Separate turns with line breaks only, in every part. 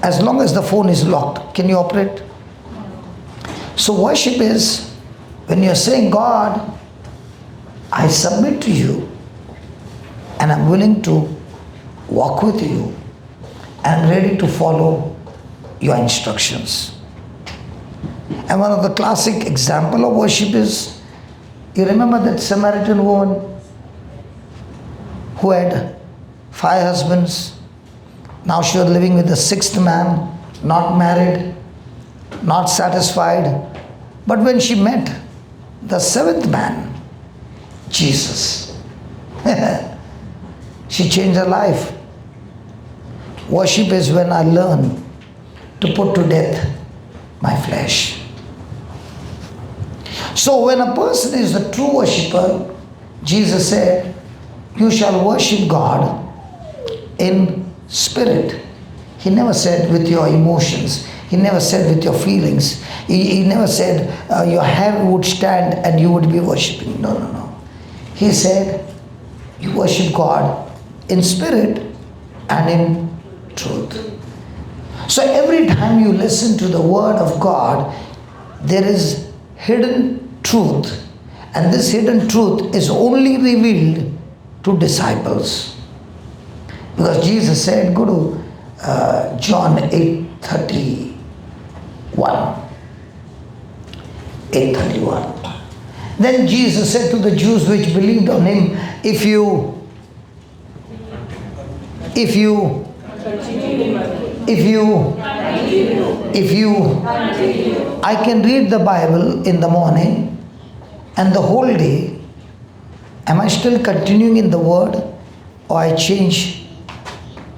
as long as the phone is locked, can you operate? So worship is when you're saying, God, I submit to you and I'm willing to walk with you and I'm ready to follow your instructions. And one of the classic example of worship is, you remember that Samaritan woman who had 5 husbands? Now she was living with the 6th man, not married, not satisfied. But when she met the 7th man, Jesus, she changed her life. Worship is when I learn to put to death my flesh. So when a person is a true worshipper, Jesus said, you shall worship God in spirit. He never said with your emotions. He never said with your feelings. He never said your hair would stand and you would be worshipping. No, no, no. He said you worship God in spirit and in truth. So every time you listen to the word of God, there is hidden truth. And this hidden truth is only revealed to disciples. Because Jesus said, go to John 8:31. 8:31. Then Jesus said to the Jews which believed on him, if you I can read the Bible in the morning and the whole day, am I still continuing in the word or I change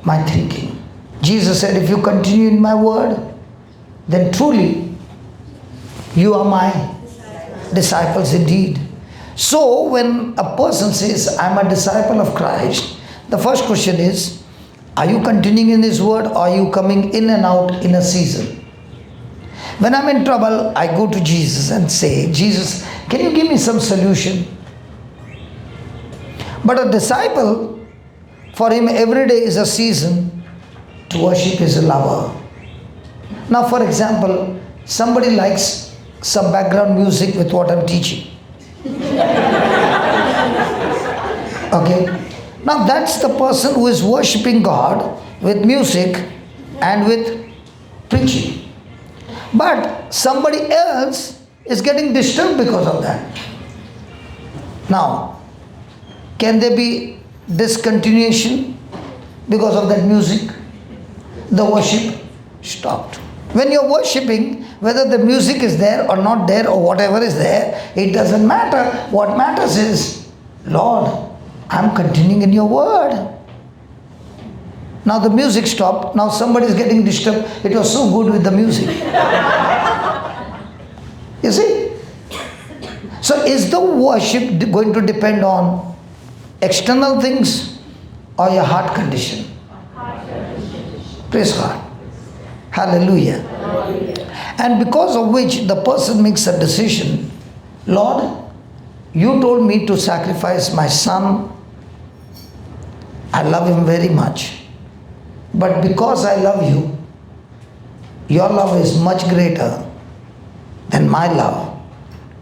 my thinking? Jesus said, if you continue in my word, then truly you are my disciples indeed. So when a person says, I'm a disciple of Christ, the first question is, are you continuing in his word or are you coming in and out in a season? When I'm in trouble, I go to Jesus and say, Jesus, can you give me some solution? But a disciple, for him every day is a season to worship his lover. Now for example, somebody likes some background music with what I'm teaching. Okay? Now that's the person who is worshipping God with music and with preaching. But somebody else is getting disturbed because of that. Now, can there be discontinuation because of that music? The worship stopped. When you're worshipping, whether the music is there or not there or whatever is there, it doesn't matter. What matters is, Lord, I'm continuing in your word. Now the music stopped. Now somebody is getting disturbed. It was so good with the music. You see? So is the worship going to depend on external things or your heart condition? Praise God. Hallelujah. And because of which the person makes a decision, Lord, you told me to sacrifice my son. I love him very much. But because I love you, your love is much greater than my love.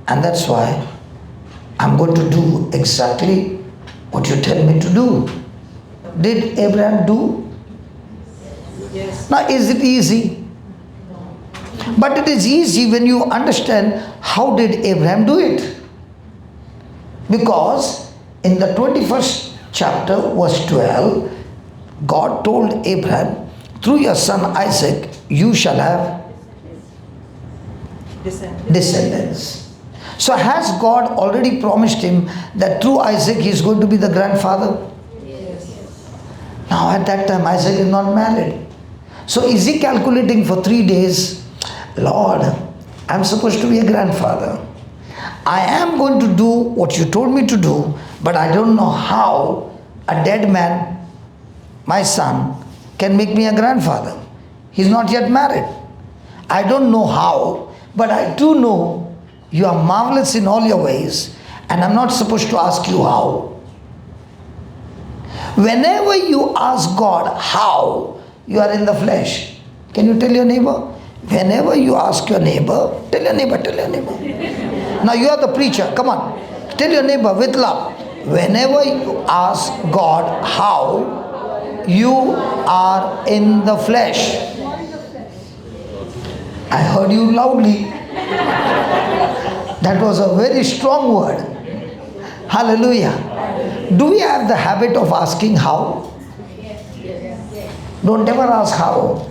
And that's why I'm going to do exactly what you tell me to do. Did Abraham do?
Yes.
Now, is it easy? But it is easy when you understand how did Abraham do it. Because in the 21st chapter, verse 12, God told Abraham, through your son Isaac, you shall have descendants. So has God already promised him that through Isaac he is going to be the grandfather?
Yes.
Now at that time Isaac is not married. So is he calculating for 3 days, Lord, I'm supposed to be a grandfather. I am going to do what you told me to do, but I don't know how a dead man, my son, can make me a grandfather. He's not yet married. I don't know how, but I do know you are marvelous in all your ways, and I'm not supposed to ask you how. Whenever you ask God how, you are in the flesh. Can you tell your neighbor? Whenever you ask your neighbor, tell your neighbor, tell your neighbor. Now you are the preacher, come on. Tell your neighbor with love. Whenever you ask God how, you are in the flesh. I heard you loudly. That was a very strong word. Hallelujah. Do we have the habit of asking how? Don't ever ask how.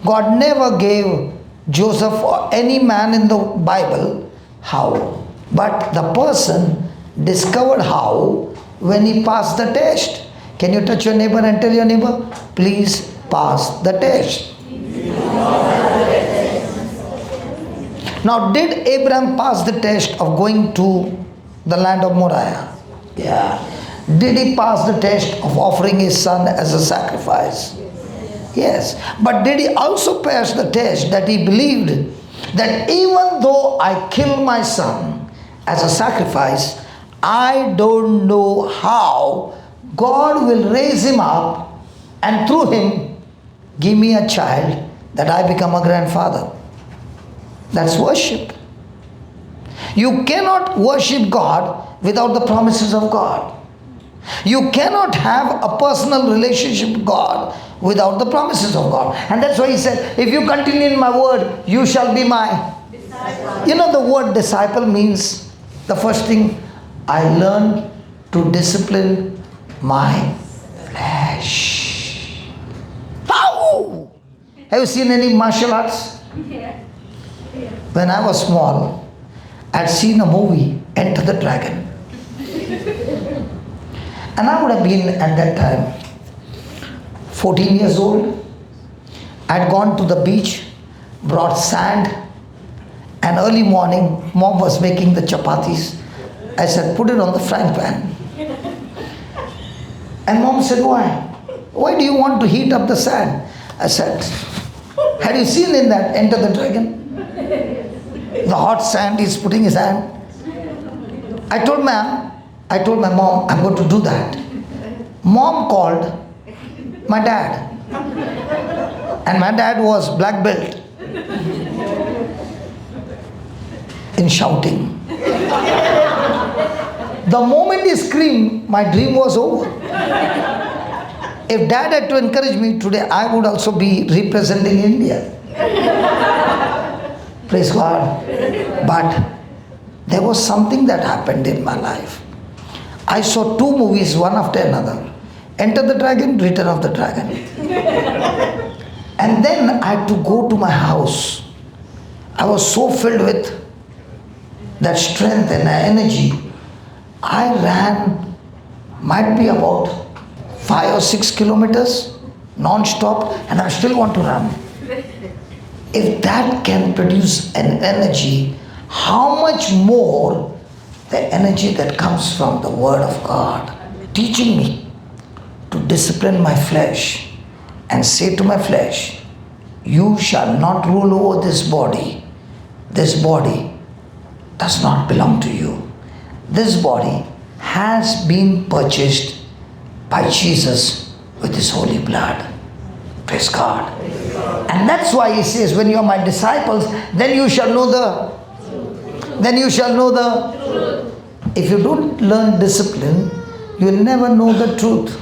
God never gave Joseph or any man in the Bible how. But the person discovered how when he passed the test. Can you touch your neighbor and tell your neighbor, please pass the test. Now, did Abraham pass the test of going to the land of Moriah? Yeah. Did he pass the test of offering his son as a sacrifice? Yes. But did he also pass the test that he believed that even though I kill my son as a sacrifice, I don't know how God will raise him up and through him give me a child that I become a grandfather. That's worship. You cannot worship God without the promises of God. You cannot have a personal relationship with God without the promises of God. And that's why he said, if you continue in my word, you shall be my disciple. You know the word disciple means, the first thing, I learned to discipline my flesh. How? Have you seen any martial arts? When I was small, I'd seen a movie, Enter the Dragon. And I would have been at that time 14 years old. I'd gone to the beach, brought sand, and early morning, mom was making the chapatis. I said, put it on the frying pan. And mom said, why? Why do you want to heat up the sand? I said, had you seen in that Enter the Dragon? The hot sand, he's putting his hand. I told my mom, I'm going to do that. Mom called my dad. And my dad was black belt in shouting. The moment he screamed, my dream was over. If dad had to encourage me today, I would also be representing India. Praise God. But there was something that happened in my life. I saw two movies, one after another. Enter the Dragon, Return of the Dragon. And then I had to go to my house. I was so filled with that strength and energy. I ran, might be about 5 or 6 kilometers, non-stop, and I still want to run. If that can produce an energy, how much more the energy that comes from the Word of God, teaching me to discipline my flesh and say to my flesh, you shall not rule over this body. This body does not belong to you. This body has been purchased by Jesus with his holy blood. Praise God. And that's why he says, when you are my disciples, then you shall know the if you don't learn discipline, you will never know the truth.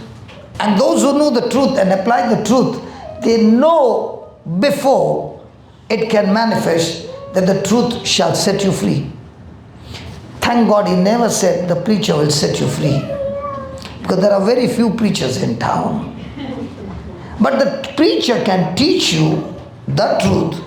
And those who know the truth and apply the truth, they know before it can manifest that the truth shall set you free. Thank God he never said the preacher will set you free, because there are very few preachers in town. But the preacher can teach you the truth,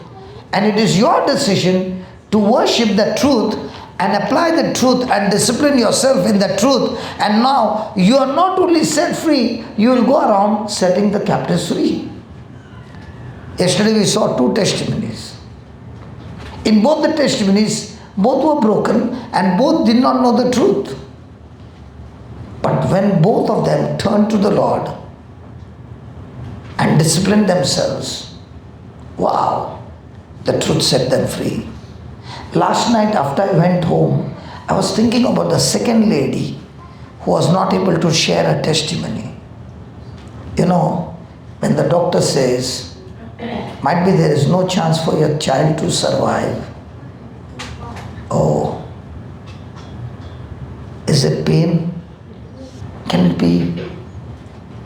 and it is your decision to worship the truth and apply the truth and discipline yourself in the truth. And now you are not only set free, you will go around setting the captives free. Yesterday we saw two testimonies. In both the testimonies, both were broken and both did not know the truth. But when both of them turned to the Lord and disciplined themselves, wow, the truth set them free. Last night after I went home, I was thinking about the second lady who was not able to share her testimony. You know, when the doctor says Might be there is no chance for your child to survive. Oh, is it pain? Can it be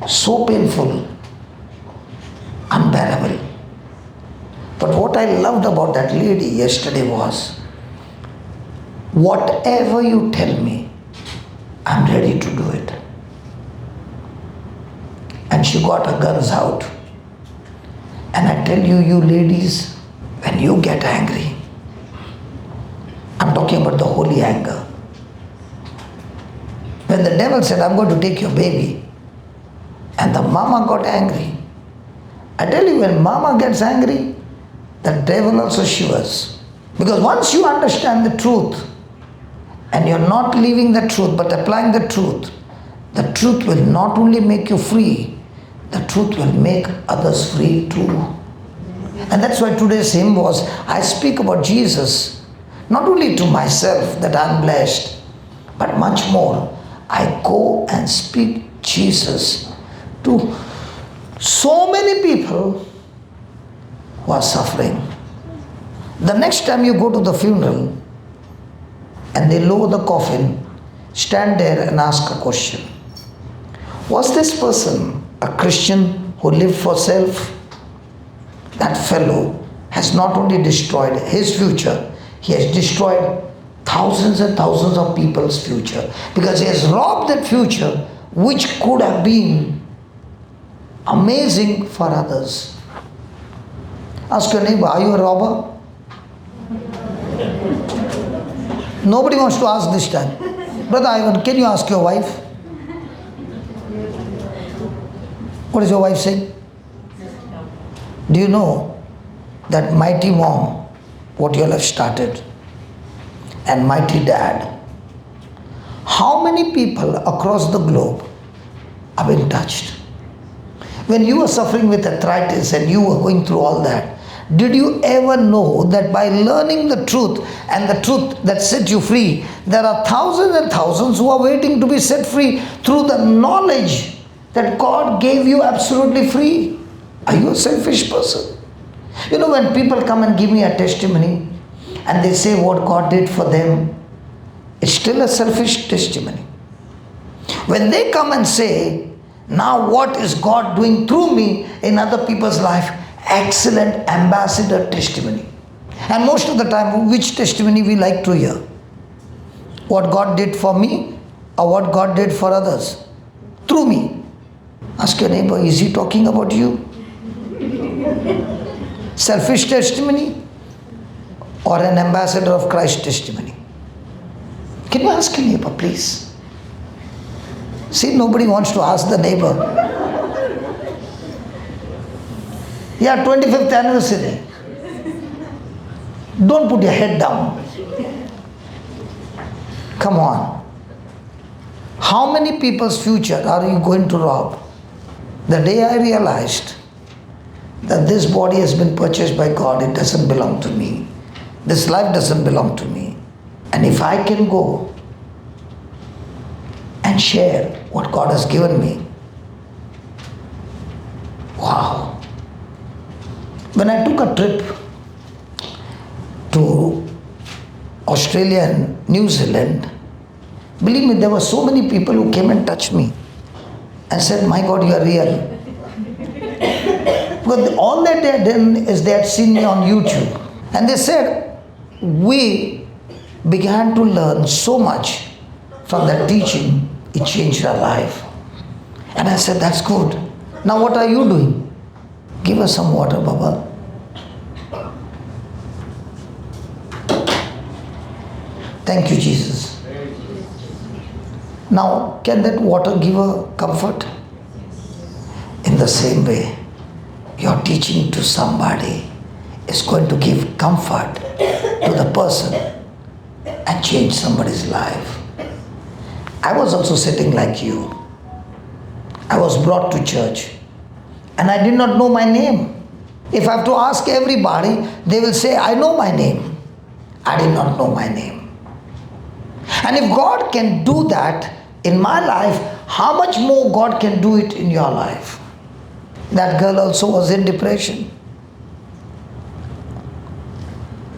so painful, unbearable? But what I loved about that lady yesterday was, whatever you tell me, I'm ready to do it. And she got her guns out. And I tell you, you ladies, when you get angry, I'm talking about the holy anger. When the devil said, I'm going to take your baby, and the mama got angry. I tell you, when mama gets angry, the devil also shivers. Because once you understand the truth, and you're not leaving the truth but applying the truth will not only make you free, the truth will make others free too. And that's why today's hymn was, I speak about Jesus, not only to myself that I'm blessed, but much more, I go and speak Jesus to so many people who are suffering. The next time you go to the funeral and they lower the coffin, stand there and ask a question. Was this person a Christian who lived for self? That fellow has not only destroyed his future, he has destroyed thousands and thousands of people's future, because he has robbed that future which could have been amazing for others. Ask your neighbor, are you a robber? Nobody wants to ask this time. Brother Ivan, can you ask your wife? What is your wife saying? Do you know that mighty mom, what you all have started, and mighty dad, how many people across the globe have been touched? When you were suffering with arthritis and you were going through all that, did you ever know that by learning the truth and the truth that set you free, there are thousands and thousands who are waiting to be set free through the knowledge that God gave you absolutely free? Are you a selfish person? You know, when people come and give me a testimony and they say what God did for them, it's still a selfish testimony. When they come and say, now what is God doing through me in other people's life? Excellent ambassador testimony. And most of the time, which testimony we like to hear? What God did for me or what God did for others? Through me. Ask your neighbor, is he talking about you? Selfish testimony or an ambassador of Christ testimony? Can you ask your neighbor, please? See, nobody wants to ask the neighbor. Yeah, 25th anniversary. Don't put your head down. Come on. How many people's future are you going to rob? The day I realized that this body has been purchased by God, it doesn't belong to me. This life doesn't belong to me. And if I can go and share what God has given me, wow. When I took a trip to Australia and New Zealand, believe me, there were so many people who came and touched me and said, my God, you are real. Because all that they had done is they had seen me on YouTube. And they said, we began to learn so much from that teaching, it changed our life. And I said, that's good. Now what are you doing? Give us some water, Baba. Thank you, Jesus. Now, can that water give a comfort? In the same way, your teaching to somebody is going to give comfort to the person and change somebody's life. I was also sitting like you. I was brought to church and I did not know my name. If I have to ask everybody, they will say, I know my name. I did not know my name. And if God can do that in my life, how much more God can do it in your life? That girl also was in depression.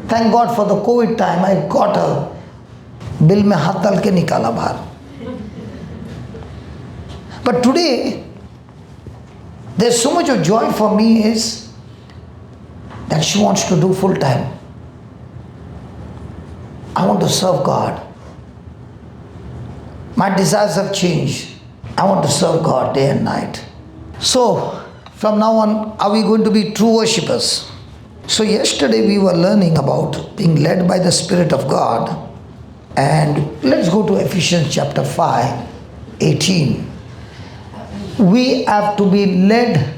Thank God for the COVID time, I got a bill में हाथ डाल के निकाला बाहर. But today, there's so much of joy for me is that she wants to do full time. I want to serve God. My desires have changed. I want to serve God day and night. So, from now on, are we going to be true worshippers? So, yesterday we were learning about being led by the Spirit of God. And let's go to Ephesians chapter 5, 18. We have to be led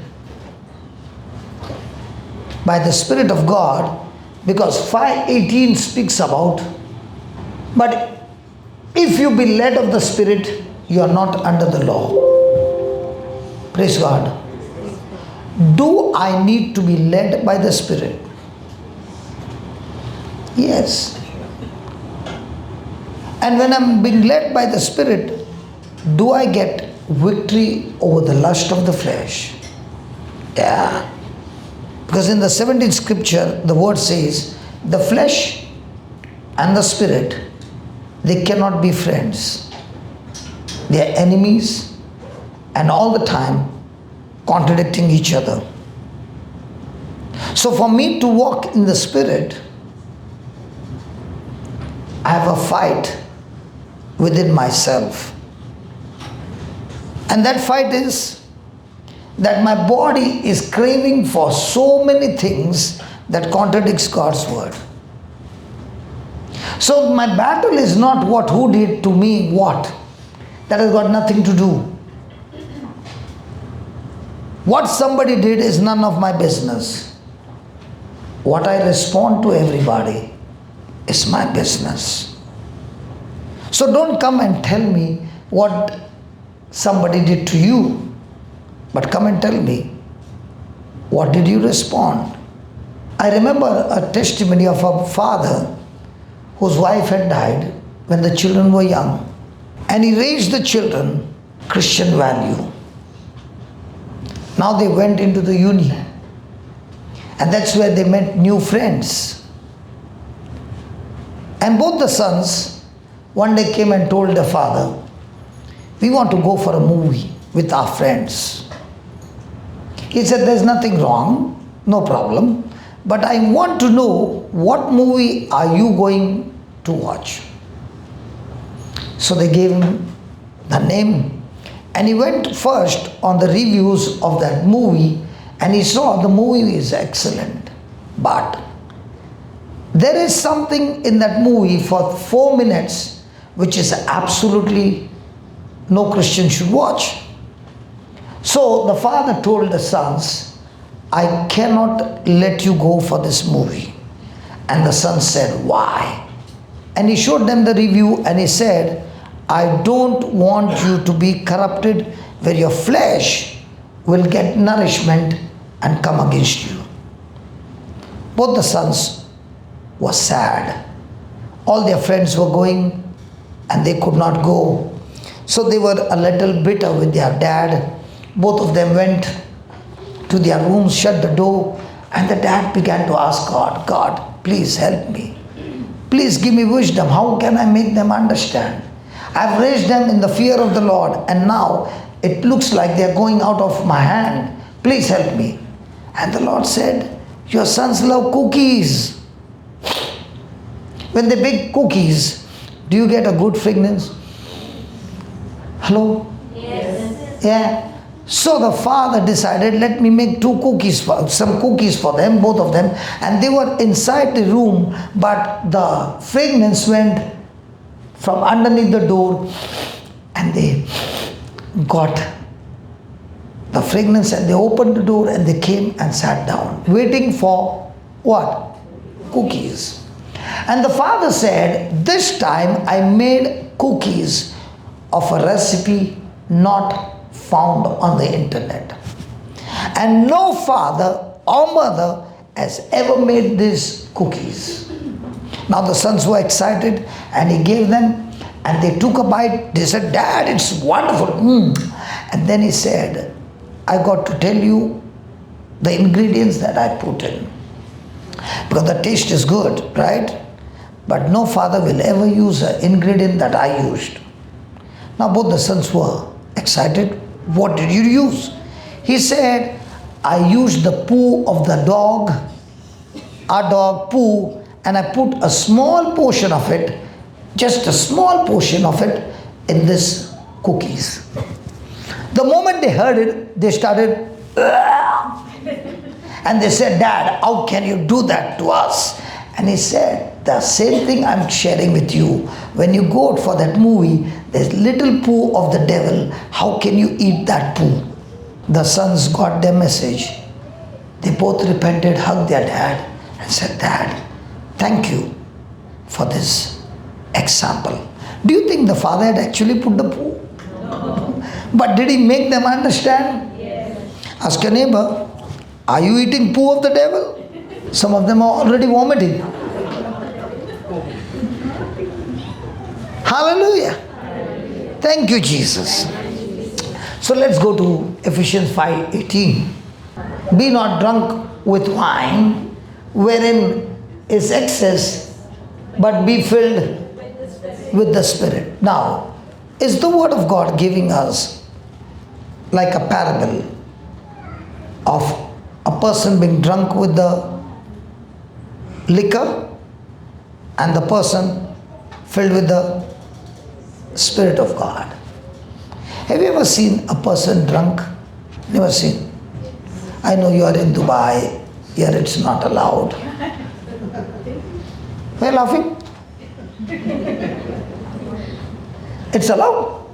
by the Spirit of God because 5:18 speaks about, but if you be led of the Spirit, you are not under the law. Praise God. Do I need to be led by the Spirit? Yes. And when I'm being led by the Spirit, do I get victory over the lust of the flesh? Yeah. Because in the 17th scripture, the word says, the flesh and the Spirit, they cannot be friends. They are enemies and all the time contradicting each other. So for me to walk in the Spirit, I have a fight within myself. And that fight is that my body is craving for so many things that contradicts God's word. So my battle is not who did to me what. That has got nothing to do. What somebody did is none of my business. What I respond to everybody is my business. So don't come and tell me what somebody did to you, but come and tell me, what did you respond? I remember a testimony of a father whose wife had died when the children were young, and he raised the children Christian value. Now they went into the uni, and that's where they met new friends. And both the sons one day came and told the father, we want to go for a movie with our friends. He said, there's nothing wrong, no problem, but I want to know what movie are you going to watch. So they gave him the name, and he went first on the reviews of that movie, and he saw the movie is excellent, but there is something in that movie for 4 minutes which is absolutely no Christian should watch. So the father told the sons, I cannot let you go for this movie. And the sons said, why? And he showed them the review, and he said, I don't want you to be corrupted where your flesh will get nourishment and come against you. Both the sons were sad. All their friends were going and they could not go. So they were a little bitter with their dad. Both of them went to their rooms, shut the door, and the dad began to ask God, God, please help me. Please give me wisdom. How can I make them understand? I've raised them in the fear of the Lord, and now it looks like they're going out of my hand. Please help me. And the Lord said, your sons love cookies. When they bake cookies, do you get a good fragrance? Hello?
Yes.
Yeah. So the father decided, let me make some cookies for them, both of them. And they were inside the room, but the fragrance went from underneath the door, and they got the fragrance, and they opened the door and they came and sat down, waiting for what? Cookies. And the father said, this time I made cookies of a recipe not found on the internet. And no father or mother has ever made these cookies. Now the sons were excited, and he gave them, and they took a bite. They said, Dad, it's wonderful. And then he said, I got to tell you the ingredients that I put in. because the taste is good, right? But no father will ever use an ingredient that I used. Now both the sons were excited. What did you use? He said, I used the poo of the dog, our dog poo, and I put a small portion of it, just a small portion of it, in this cookies. The moment they heard it, they started, and they said, Dad, how can you do that to us? And he said, the same thing I'm sharing with you. When you go out for that movie, there's little poo of the devil. How can you eat that poo? The sons got their message. They both repented, hugged their dad, and said, Dad, thank you for this example. Do you think the father had actually put the poo? No. But did he make them understand? Yes. Ask your neighbor, are you eating poo of the devil? Some of them are already vomiting. Hallelujah. Thank you, Jesus. So let's go to Ephesians 5:18. Be not drunk with wine, wherein is excess, but be filled with the Spirit. Now, is the Word of God giving us like a parable of a person being drunk with the liquor and the person filled with the Spirit of God? Have you ever seen a person drunk? Never seen. I know you are in Dubai, here it's not allowed. Why are you laughing? It's allowed.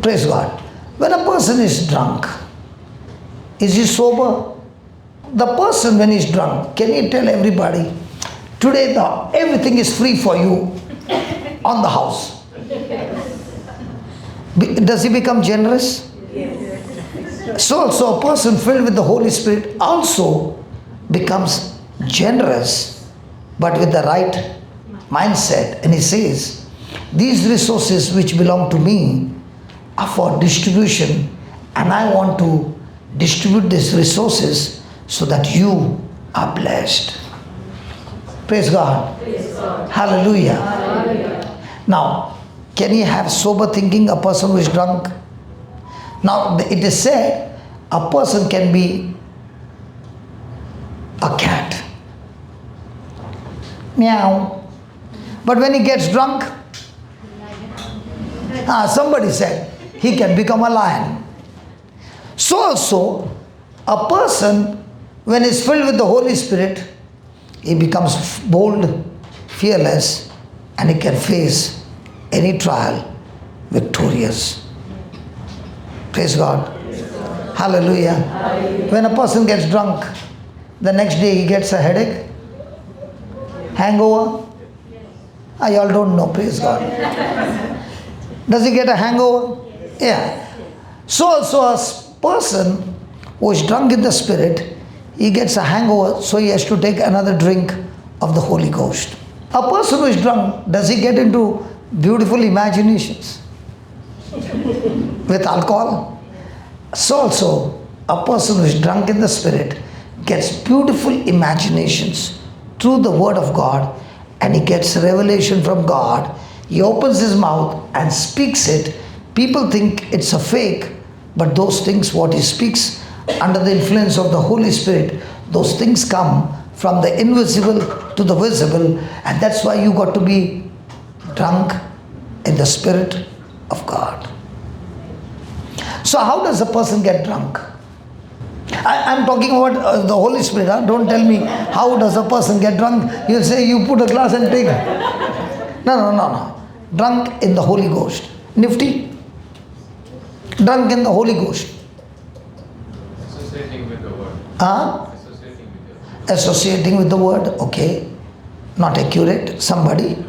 Praise God. When a person is drunk, is he sober? The person when he's drunk, can he tell everybody, today everything is free for you on the house? Does he become generous? So also a person filled with the Holy Spirit also becomes generous, but with the right mindset. And he says, these resources which belong to me are for distribution, and I want to distribute these resources so that you are blessed. Praise God. Praise God. Hallelujah. Hallelujah. Now, can you have sober thinking, a person who is drunk? Now, it is said a person can be a cat. Meow. But when he gets drunk, somebody said he can become a lion. So also, a person when he is filled with the Holy Spirit, he becomes bold, fearless, and he can face any trial victorious. Praise God. Hallelujah. When a person gets drunk, the next day he gets a headache, hangover. Y'all don't know, praise God. Does he get a hangover? Yeah. So also a person who is drunk in the Spirit, he gets a hangover, so he has to take another drink of the Holy Ghost. A person who is drunk, does he get into beautiful imaginations with alcohol? So also, a person who is drunk in the Spirit gets beautiful imaginations through the Word of God, and he gets revelation from God. He opens his mouth and speaks it. People think it's a fake, but those things what he speaks under the influence of the Holy Spirit, those things come from the invisible to the visible, and that's why you got to be drunk in the Spirit of God. So how does a person get drunk? I'm talking about the Holy Spirit. Don't tell me how does a person get drunk. You'll say you put a glass and take. No. Drunk in the Holy Ghost. Nifty? Drunk in the Holy Ghost.
Associating with the word.
Associating with the word. Okay. Not accurate. Somebody.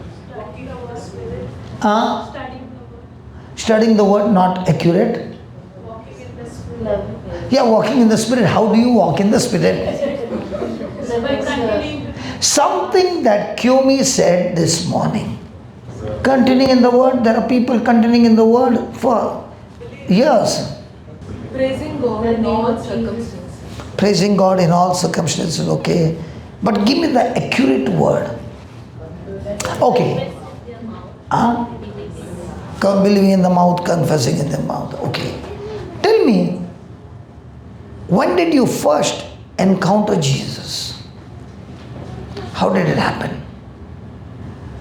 Studying the word. Not accurate. Yeah, walking in the Spirit. How do you walk in the Spirit? Something that Kyomi said this morning. Continuing in the Word. There are people continuing in the Word for years.
Praising God in all circumstances.
Praising God in all circumstances, okay. But give me the accurate word. Okay. Believing in the mouth, confessing in the mouth. Okay. Tell me, when did you first encounter Jesus? How did it happen?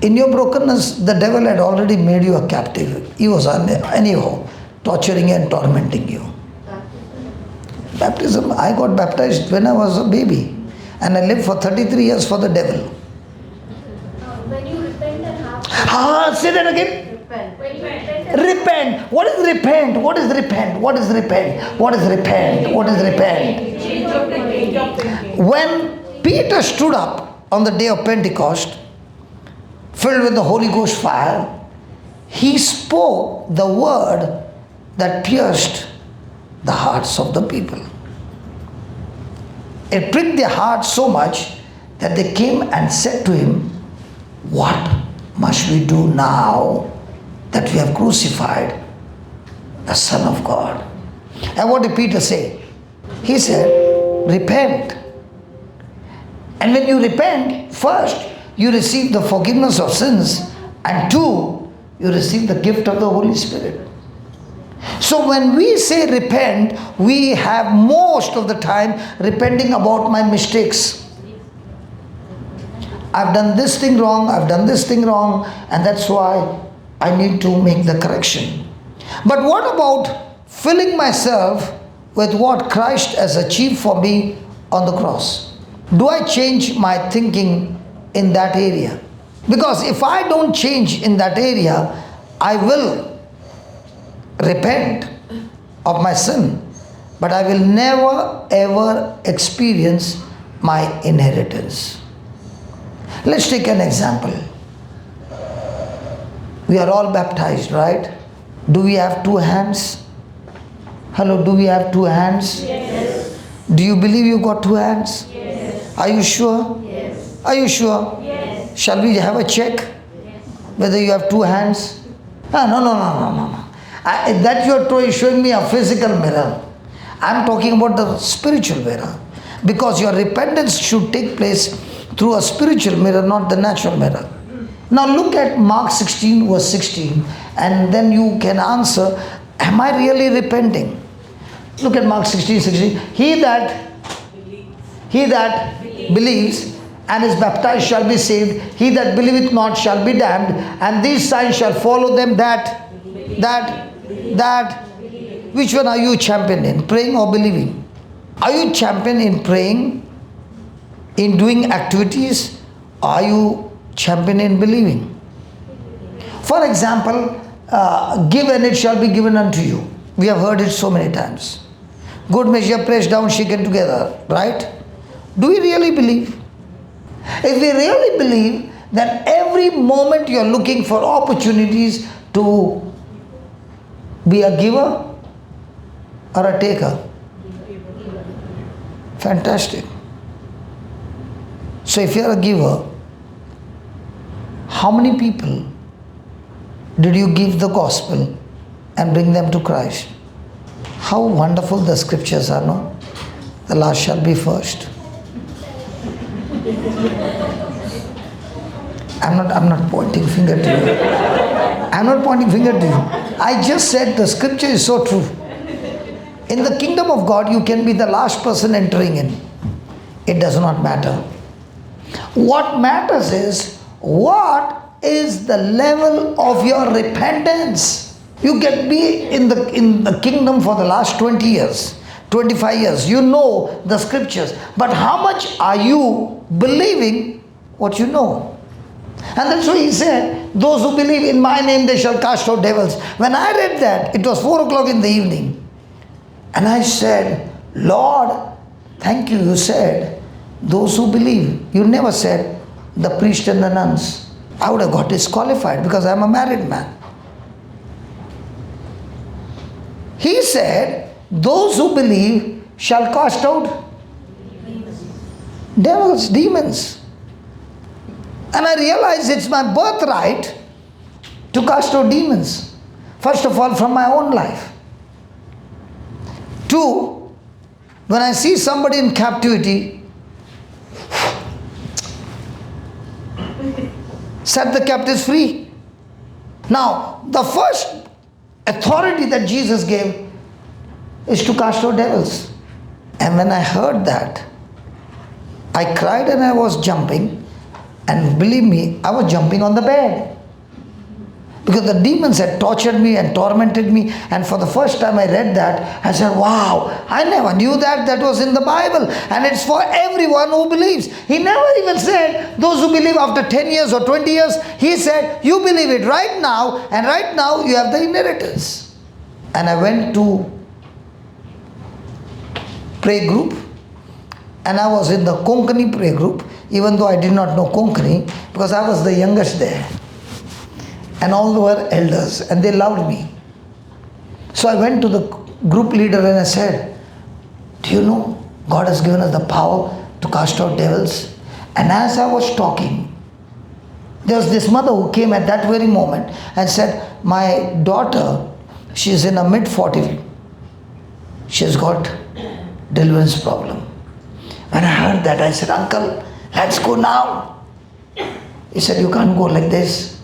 In your brokenness, the devil had already made you a captive. He was anyhow torturing and tormenting you. Baptism, I got baptized when I was a baby. And I lived for 33 years for the devil.
When you repent and have
Say that again.
repent. When you repent.
Repent. What is repent? What is repent? What is repent? What is repent? What is repent?
Change of thinking.
When Peter stood up on the day of Pentecost, filled with the Holy Ghost fire, he spoke the word that pierced the hearts of the people. It pricked their hearts so much that they came and said to him, "What must we do now that we have crucified the Son of God?" And what did Peter say? He said, "Repent." And when you repent, first, you receive the forgiveness of sins, and two, you receive the gift of the Holy Spirit. So when we say repent, we have most of the time repenting about my mistakes. I've done this thing wrong, I've done this thing wrong, and that's why I need to make the correction. But what about filling myself with what Christ has achieved for me on the cross? Do I change my thinking in that area? Because if I don't change in that area, I will repent of my sin, but I will never ever experience my inheritance. Let's take an example. We are all baptized, right? Do we have two hands? Hello, do we have two hands?
Yes.
Do you believe you got two hands?
Yes.
Are you sure?
Yes.
Are you sure?
Yes.
Shall we have a check whether you have two hands? No. That you are showing me a physical mirror. I am talking about the spiritual mirror. Because your repentance should take place through a spiritual mirror, not the natural mirror. Now look at Mark 16 verse 16, and then you can answer, am I really repenting? Look at Mark 16:16. He that believes and is baptized shall be saved. He that believeth not shall be damned. And these signs shall follow them that. Which one are you champion in? Praying or believing? Are you champion in praying, in doing activities? Or are you champion in believing? For example, give and it shall be given unto you. We have heard it so many times. Good measure, pressed down, shaken together, right? Do we really believe? If we really believe, then every moment you are looking for opportunities to be a giver or a taker. Fantastic. So if you are a giver, how many people did you give the gospel and bring them to Christ? How wonderful the scriptures are, no? The last shall be first. I'm not pointing finger to you. I'm not pointing finger to you. I just said the scripture is so true. In the kingdom of God, you can be the last person entering in. It does not matter. What matters is, what is the level of your repentance? You can be in the kingdom for the last 20 years, 25 years. You know the scriptures. But how much are you believing what you know? And that's why he said, those who believe in my name, they shall cast out devils. When I read that, it was 4 o'clock in the evening. And I said, Lord, thank you. You said, those who believe. You never said, the priest and the nuns. I would have got disqualified because I'm a married man. He said, those who believe shall cast out devils, demons. And I realized it's my birthright to cast out demons. First of all, from my own life. 2, Two, when I see somebody in captivity, set the captives free. Now, the first authority that Jesus gave is to cast out devils. And when I heard that, I cried and I was jumping. And believe me, I was jumping on the bed. Because the demons had tortured me and tormented me. And for the first time I read that, I said, wow, I never knew that was in the Bible. And it's for everyone who believes. He never even said, those who believe after 10 years or 20 years. He said, you believe it right now, and right now you have the inheritance. And I went to prayer group. And I was in the Konkani prayer group, even though I did not know Konkani, because I was the youngest there. And all were elders, and they loved me. So I went to the group leader and I said, do you know, God has given us the power to cast out devils. And as I was talking, there was this mother who came at that very moment and said, my daughter, she is in her mid-40s. She has got deliverance problem. When I heard that, I said, uncle, let's go now. He said, you can't go like this.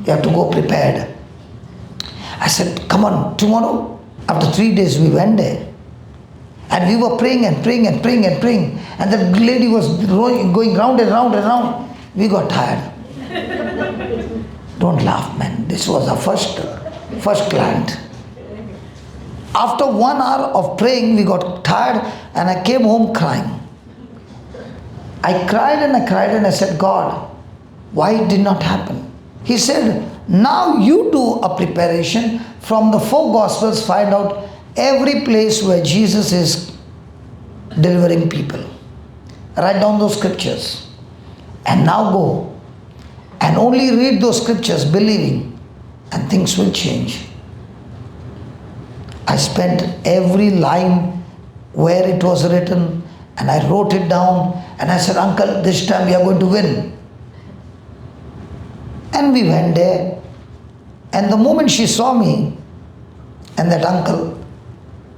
You have to go prepared. I said, come on, tomorrow. After 3 days, we went there. And we were praying and praying and praying and praying. And the lady was going round and round and round. We got tired. Don't laugh, man. This was our first client. After 1 hour of praying, we got tired and I came home crying. I cried and I said, God, why it did not happen? He said, now you do a preparation from the 4 Gospels, find out every place where Jesus is delivering people. Write down those scriptures. And now go and only read those scriptures believing, and things will change. I spent every line where it was written and I wrote it down and I said, uncle, this time we are going to win. And we went there, and the moment she saw me and that uncle,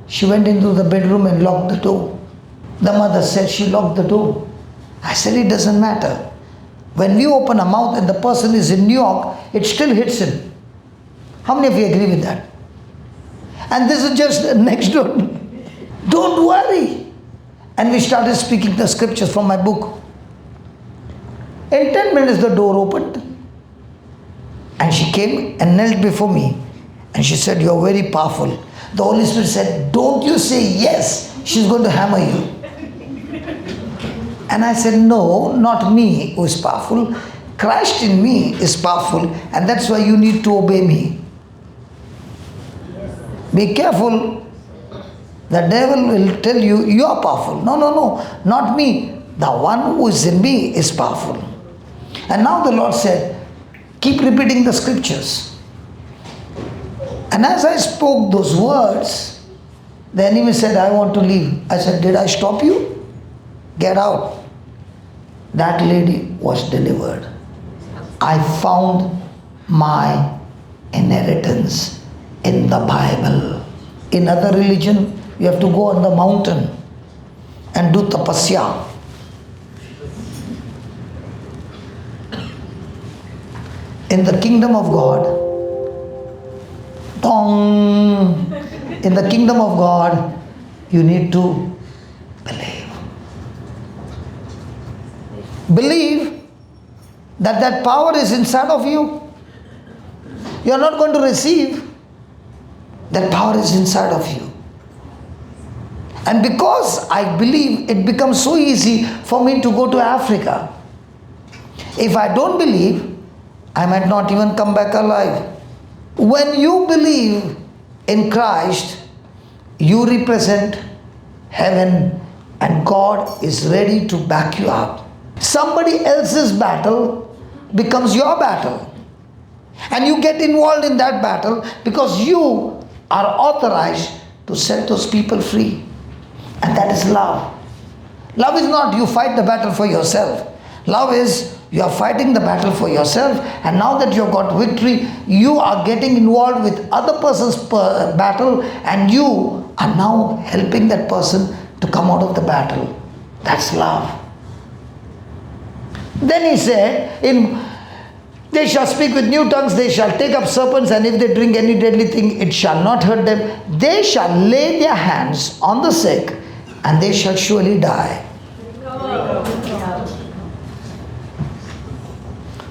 she went into the bedroom and locked the door. The mother said she locked the door. I said, it doesn't matter. When we open our mouth and the person is in New York, it still hits him. How many of you agree with that? And this is just next door. Don't worry. And we started speaking the scriptures from my book. In 10 minutes the door opened. And she came and knelt before me. And she said, you're very powerful. The Holy Spirit said, don't you say yes. She's going to hammer you. And I said, no, not me who is powerful. Christ in me is powerful. And that's why you need to obey me. Be careful. The devil will tell you, you are powerful. No, not me. The one who is in me is powerful. And now the Lord said, keep repeating the scriptures. And as I spoke those words, the enemy said, I want to leave. I said, did I stop you? Get out. That lady was delivered. I found my inheritance in the Bible. In other religion, you have to go on the mountain and do tapasya. In the kingdom of God, in the kingdom of God, you need to believe. Believe that power is inside of you. You are not going to receive. That power is inside of you. And because I believe, it becomes so easy for me to go to Africa. If I don't believe, I might not even come back alive. When you believe in Christ, you represent heaven and God is ready to back you up. Somebody else's battle becomes your battle. And you get involved in that battle because you are authorized to set those people free. And that is love. Love is not you fight the battle for yourself. Love is you are fighting the battle for yourself, and now that you have got victory, you are getting involved with other person's battle, and you are now helping that person to come out of the battle. That's love. Then he said, they shall speak with new tongues, they shall take up serpents, and if they drink any deadly thing, it shall not hurt them. They shall lay their hands on the sick, and they shall surely die.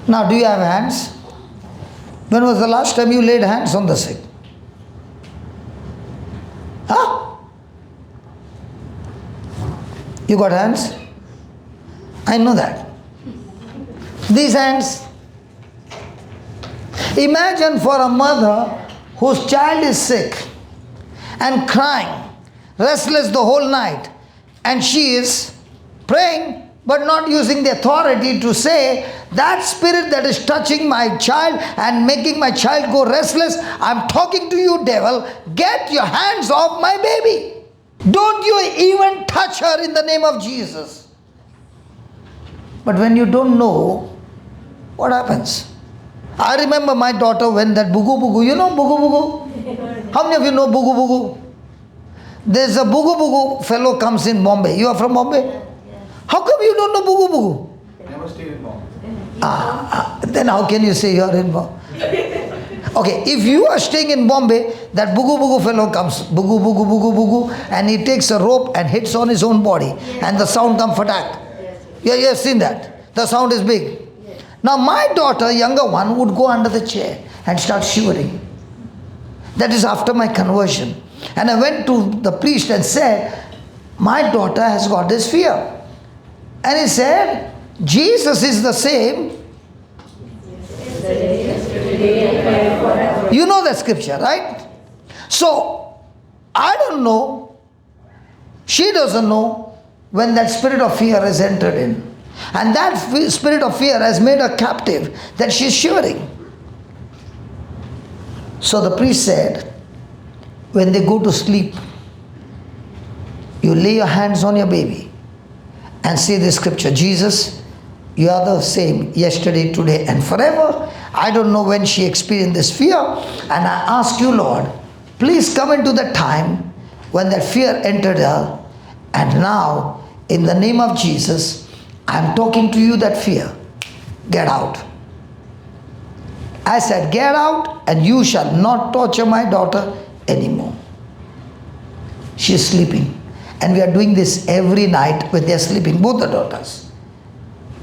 Now, do you have hands? When was the last time you laid hands on the sick? Huh? You got hands? I know that. These hands. Imagine for a mother whose child is sick and crying, restless the whole night, and she is praying but not using the authority to say, that spirit that is touching my child and making my child go restless, I'm talking to you, devil, get your hands off my baby. Don't you even touch her in the name of Jesus. But when you don't know, what happens? I remember my daughter when that bugu bugu, you know bugu bugu? How many of you know bugu bugu? There's a bugu bugu fellow comes in Bombay. You are from Bombay? How come you don't know bugu bugu?
Never stayed in Bombay.
Then how can you say you are in Bombay? Okay, if you are staying in Bombay, that bugu bugu fellow comes, bugu bugu bugu bugu, and he takes a rope and hits on his own body, and the sound comes fatak. You have seen that? The sound is big. Now my daughter, younger one, would go under the chair and start shivering. That is after my conversion. And I went to the priest and said, my daughter has got this fear. And he said, Jesus is the same. You know that scripture, right? So, I don't know, she doesn't know when that spirit of fear has entered in. And that spirit of fear has made her captive, that she is shivering. So the priest said, when they go to sleep, you lay your hands on your baby and say this scripture, Jesus, you are the same yesterday, today, and forever. I don't know when she experienced this fear, and I ask you, Lord, please come into the time when that fear entered her, and now, in the name of Jesus, I'm talking to you, that fear, get out. I said, get out, and you shall not torture my daughter anymore. She is sleeping. And we are doing this every night when they are sleeping, both the daughters.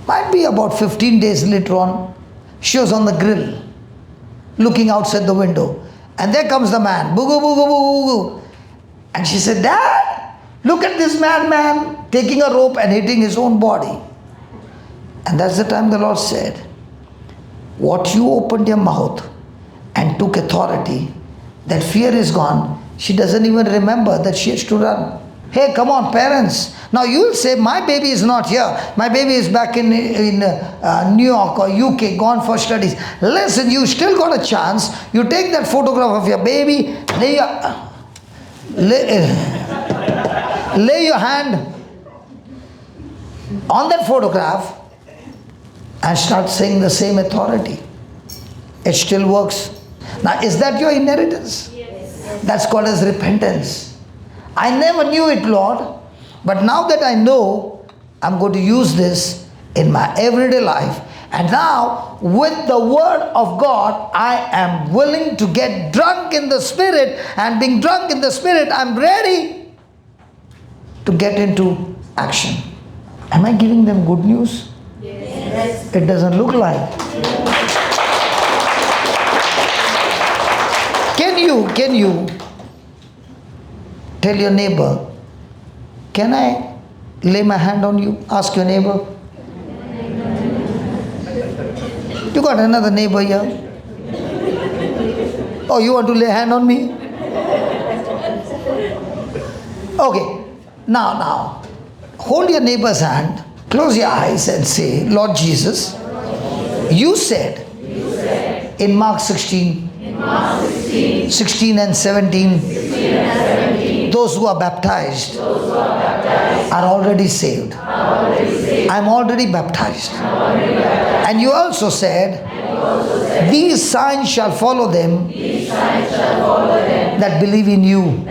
Might be about 15 days later on, she was on the grill, looking outside the window. And there comes the man, boo-goo, boo-goo, boo-goo. And she said, Dad, look at this madman taking a rope and hitting his own body. And that's the time the Lord said, what you opened your mouth and took authority, that fear is gone. She doesn't even remember that she has to run. Hey, come on, parents. Now you'll say, my baby is not here. My baby is back in New York or UK, gone for studies. Listen, you still got a chance. You take that photograph of your baby, lay your hand on that photograph and start saying the same authority. It still works. Now, is that your inheritance?
Yes.
That's called as repentance. I never knew it, Lord, but now that I know, I'm going to use this in my everyday life. And now, with the word of God, I am willing to get drunk in the Spirit, and being drunk in the Spirit, I'm ready to get into action. Am I giving them good news?
Yes.
It doesn't look like. Can you tell your neighbor, can I lay my hand on you? Ask your neighbor. You got another neighbor here? Oh, you want to lay hand on me? Okay. Now, hold your neighbor's hand, close your eyes and say, Lord Jesus, you said in Mark 16, 16 and 17, those who are baptized are already saved. I'm already baptized. And you also said, these signs shall follow them that believe in you.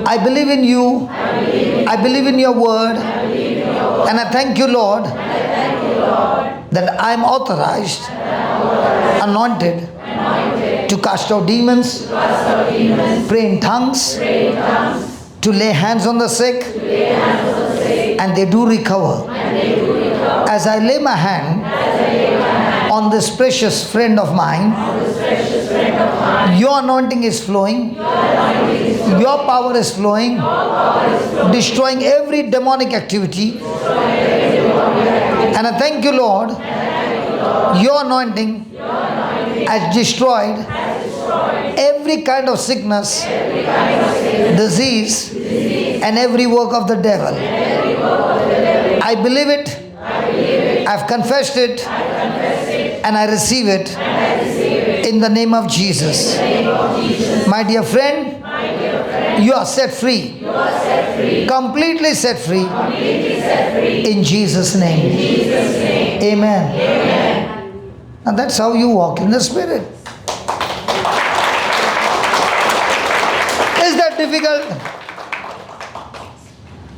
I believe in you. I believe in your word. And I thank you, Lord, that I am authorized, anointed to cast out demons, pray in tongues, to lay hands on the sick, and they do recover. As I lay my hand on this precious friend of mine, your anointing is flowing, your power is flowing, destroying every demonic activity. And I thank you, Lord, your anointing has destroyed every kind of sickness, disease, and every work of the devil. I believe it. I've confessed it, and I receive it in the name of Jesus. My dear friend, you are set free, completely set free, in Jesus' name. Amen. And that's how you walk in the Spirit. Is that difficult?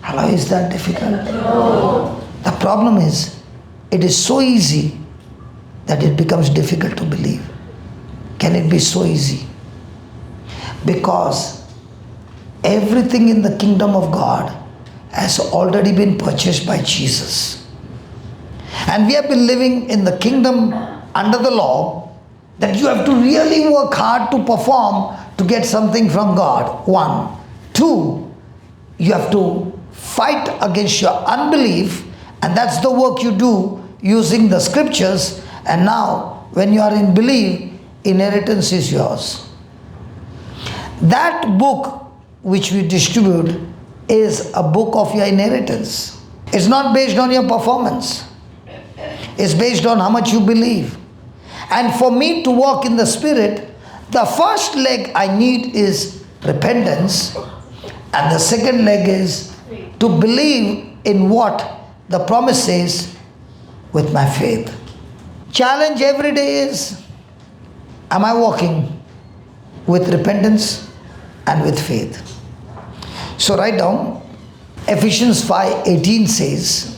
Hello, is that difficult? No. The problem is, it is so easy that it becomes difficult to believe. Can it be so easy? Because everything in the kingdom of God has already been purchased by Jesus. And we have been living in the kingdom under the law that you have to really work hard to perform to get something from God. 1. 2, you have to fight against your unbelief, and that's the work you do using the scriptures. And now when you are in belief, inheritance is yours. That book which we distribute is a book of your inheritance. It's not based on your performance. It's based on how much you believe. And for me to walk in the Spirit, the first leg I need is repentance, and the second leg is to believe in what the promise says with my faith. Challenge every day is, am I walking with repentance and with faith? So write down, Ephesians 5:18 says,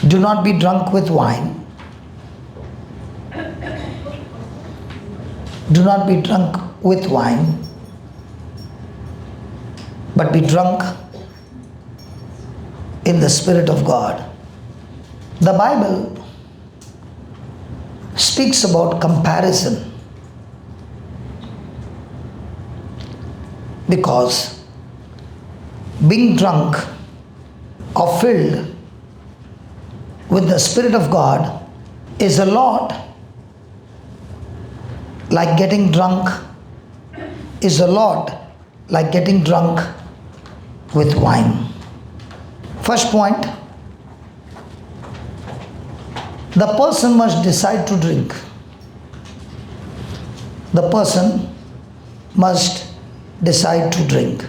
do not be drunk with wine. Do not be drunk with wine, but be drunk in the Spirit of God. The Bible speaks about comparison, because being drunk or filled with the Spirit of God is a lot like getting drunk, is a lot like getting drunk with wine. First point, the person must decide to drink. The person must decide to drink.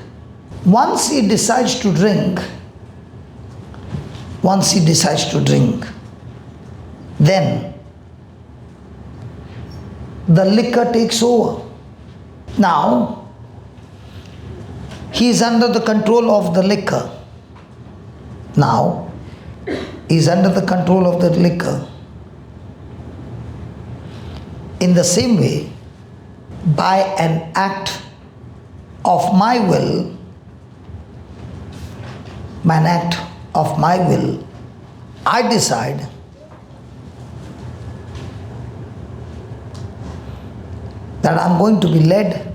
Once he decides to drink, then the liquor takes over. Now, he is under the control of the liquor. Now, he is under the control of the liquor. In the same way, by an act of my will, I decide that I'm going to be led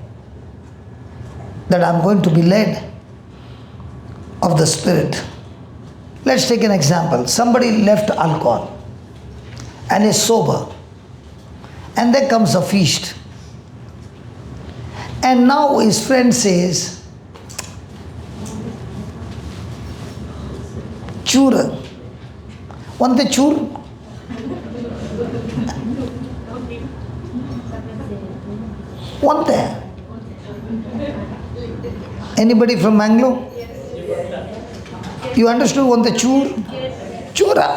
of the Spirit. Let's take an example. Somebody left alcohol and is sober, and there comes a feast, and now his friend says, "Chura, want the chur?" Want there? Anybody from Mangalore? You understood want the chur? Chura.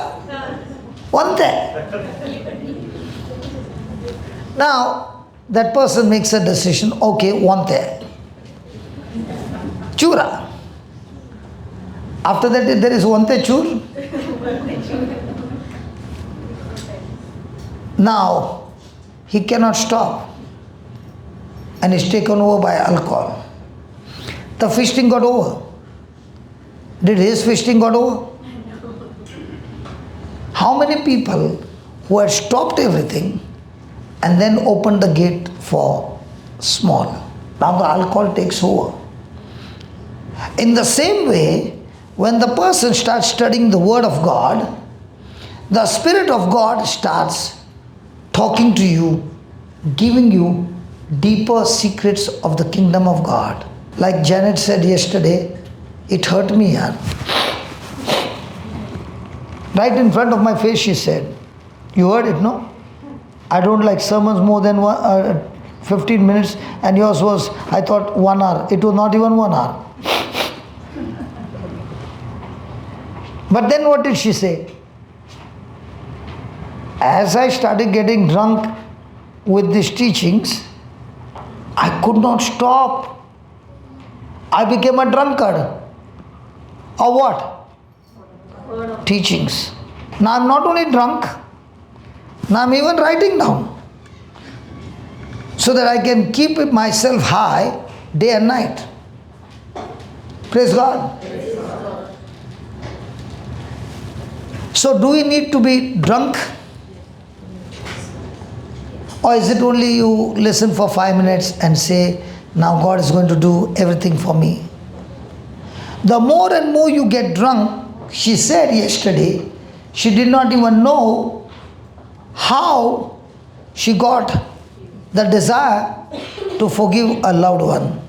Want there? Now that person makes a decision. Okay, want there. Chura. After that there is Vante Chur. Now he cannot stop and is taken over by alcohol. The feasting got over. Did his feasting got over? How many people who had stopped everything and then opened the gate for small? Now the alcohol takes over. In the same way, when the person starts studying the Word of God, the Spirit of God starts talking to you, giving you deeper secrets of the kingdom of God. Like Janet said yesterday, it hurt me, yaar. Right in front of my face she said, you heard it, no? I don't like sermons more than 15 minutes, and yours was, I thought, 1 hour. It was not even 1 hour. But then what did she say? As I started getting drunk with these teachings, I could not stop. I became a drunkard. Or what? Teachings. Now I'm not only drunk, now I'm even writing down, so that I can keep myself high day and night. Praise God. So do we need to be drunk? Or is it only you listen for 5 minutes and say, now God is going to do everything for me? The more and more you get drunk, she said yesterday, she did not even know how she got the desire to forgive a loved one.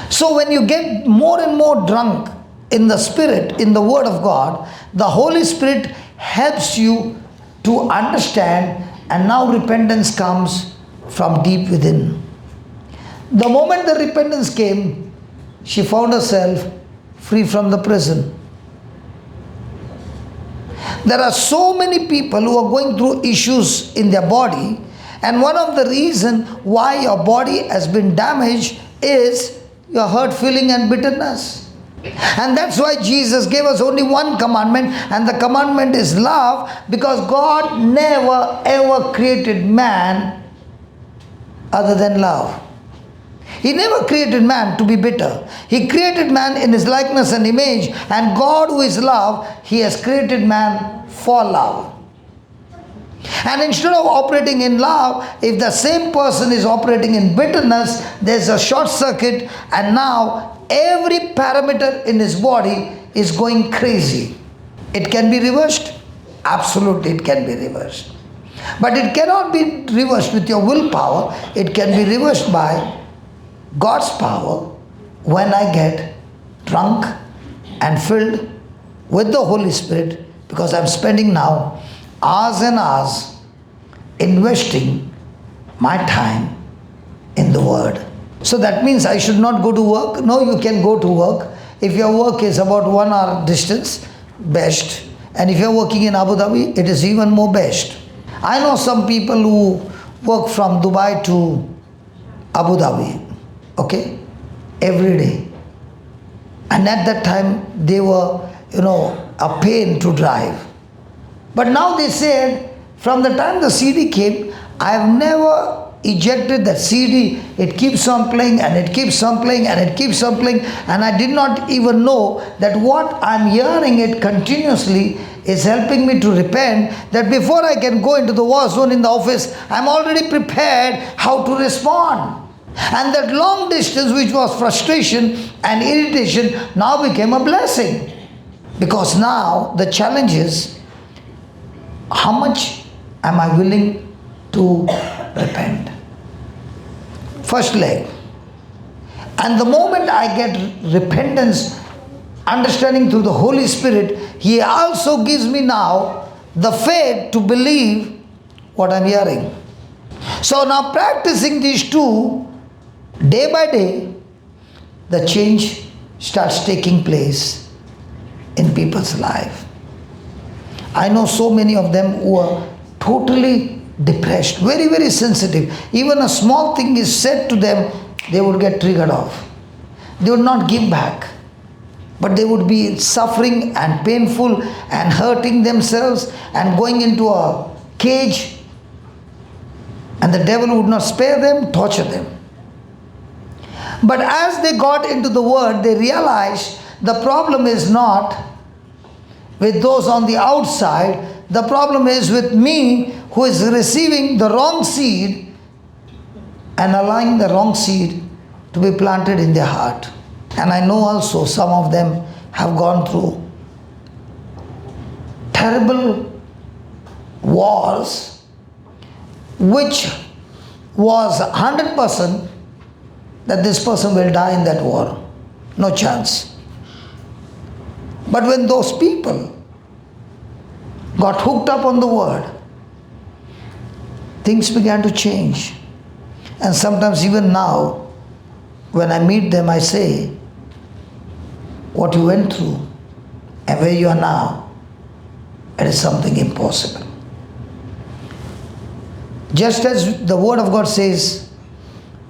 So when you get more and more drunk in the Spirit, in the Word of God, the Holy Spirit helps you to understand, and now repentance comes from deep within. The moment the repentance came, she found herself free from the prison. There are so many people who are going through issues in their body, and one of the reasons why your body has been damaged is your hurt feeling and bitterness. And that's why Jesus gave us only one commandment, and the commandment is love, because God never ever created man other than love. He never created man to be bitter. He created man in his likeness and image, and God, who is love, He has created man for love. And instead of operating in love, if the same person is operating in bitterness, there's a short circuit, and now every parameter in his body is going crazy. It can be reversed. Absolutely, it can be reversed. But it cannot be reversed with your willpower. It can be reversed by God's power when I get drunk and filled with the Holy Spirit, because I'm spending now hours and hours investing my time in the Word. So that means I should not go to work? No, you can go to work. If your work is about 1 hour distance, best. And if you're working in Abu Dhabi, it is even more best. I know some people who work from Dubai to Abu Dhabi, okay, every day. And at that time, they were, a pain to drive. But now they said, from the time the CD came, I have never ejected that CD. It keeps on playing, and it keeps on playing, and it keeps on playing, and I did not even know that what I'm hearing it continuously is helping me to repent, that before I can go into the war zone in the office, I'm already prepared how to respond. And that long distance, which was frustration and irritation, now became a blessing. Because now the challenge is, how much am I willing to repent? First leg. And the moment I get repentance, understanding through the Holy Spirit, He also gives me now the faith to believe what I'm hearing. So now practicing these two, day by day, the change starts taking place in people's life. I know so many of them who are totally depressed, very, very sensitive. Even a small thing is said to them, they would get triggered off. They would not give back, but they would be suffering and painful and hurting themselves and going into a cage, and the devil would not spare them, torture them. But as they got into the word, they realized the problem is not with those on the outside. The problem is with me, who is receiving the wrong seed and allowing the wrong seed to be planted in their heart. And I know also some of them have gone through terrible wars, which was 100% that this person will die in that war. No chance. But when those people got hooked up on the word, things began to change. And sometimes even now, when I meet them, I say, what you went through and where you are now, it is something impossible. Just as the word of God says,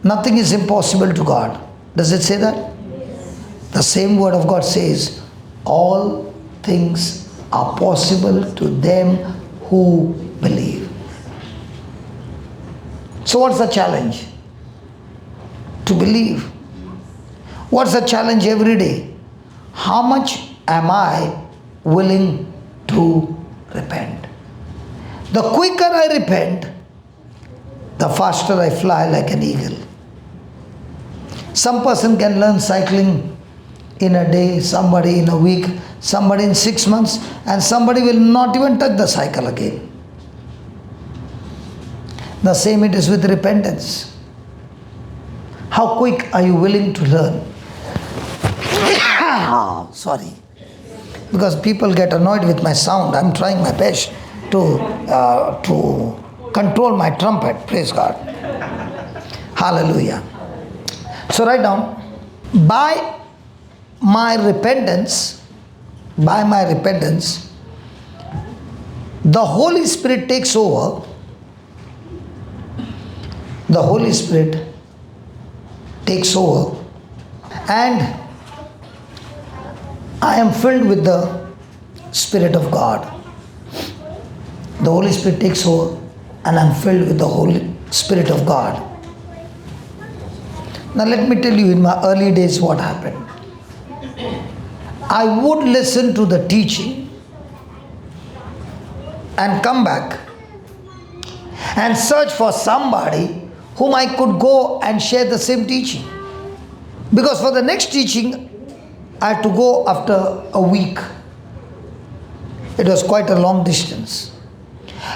nothing is impossible to God. Does it say that?
Yes.
The same word of God says, all things are possible to them who believe. So what's the challenge? To believe. What's the challenge every day? How much am I willing to repent? The quicker I repent, the faster I fly like an eagle. Some person can learn cycling in a day, somebody in a week, somebody in 6 months, and somebody will not even touch the cycle again. The same it is with repentance. How quick are you willing to learn? Sorry. Because people get annoyed with my sound. I'm trying my best to control my trumpet. Praise God. Hallelujah. So write down, by my repentance, the Holy Spirit takes over. The Holy Spirit takes over, and I am filled with the Spirit of God. The Holy Spirit takes over, and I am filled with the Holy Spirit of God. Now let me tell you, in my early days what happened. I would listen to the teaching and come back and search for somebody whom I could go and share the same teaching. Because for the next teaching, I had to go after a week. It was quite a long distance.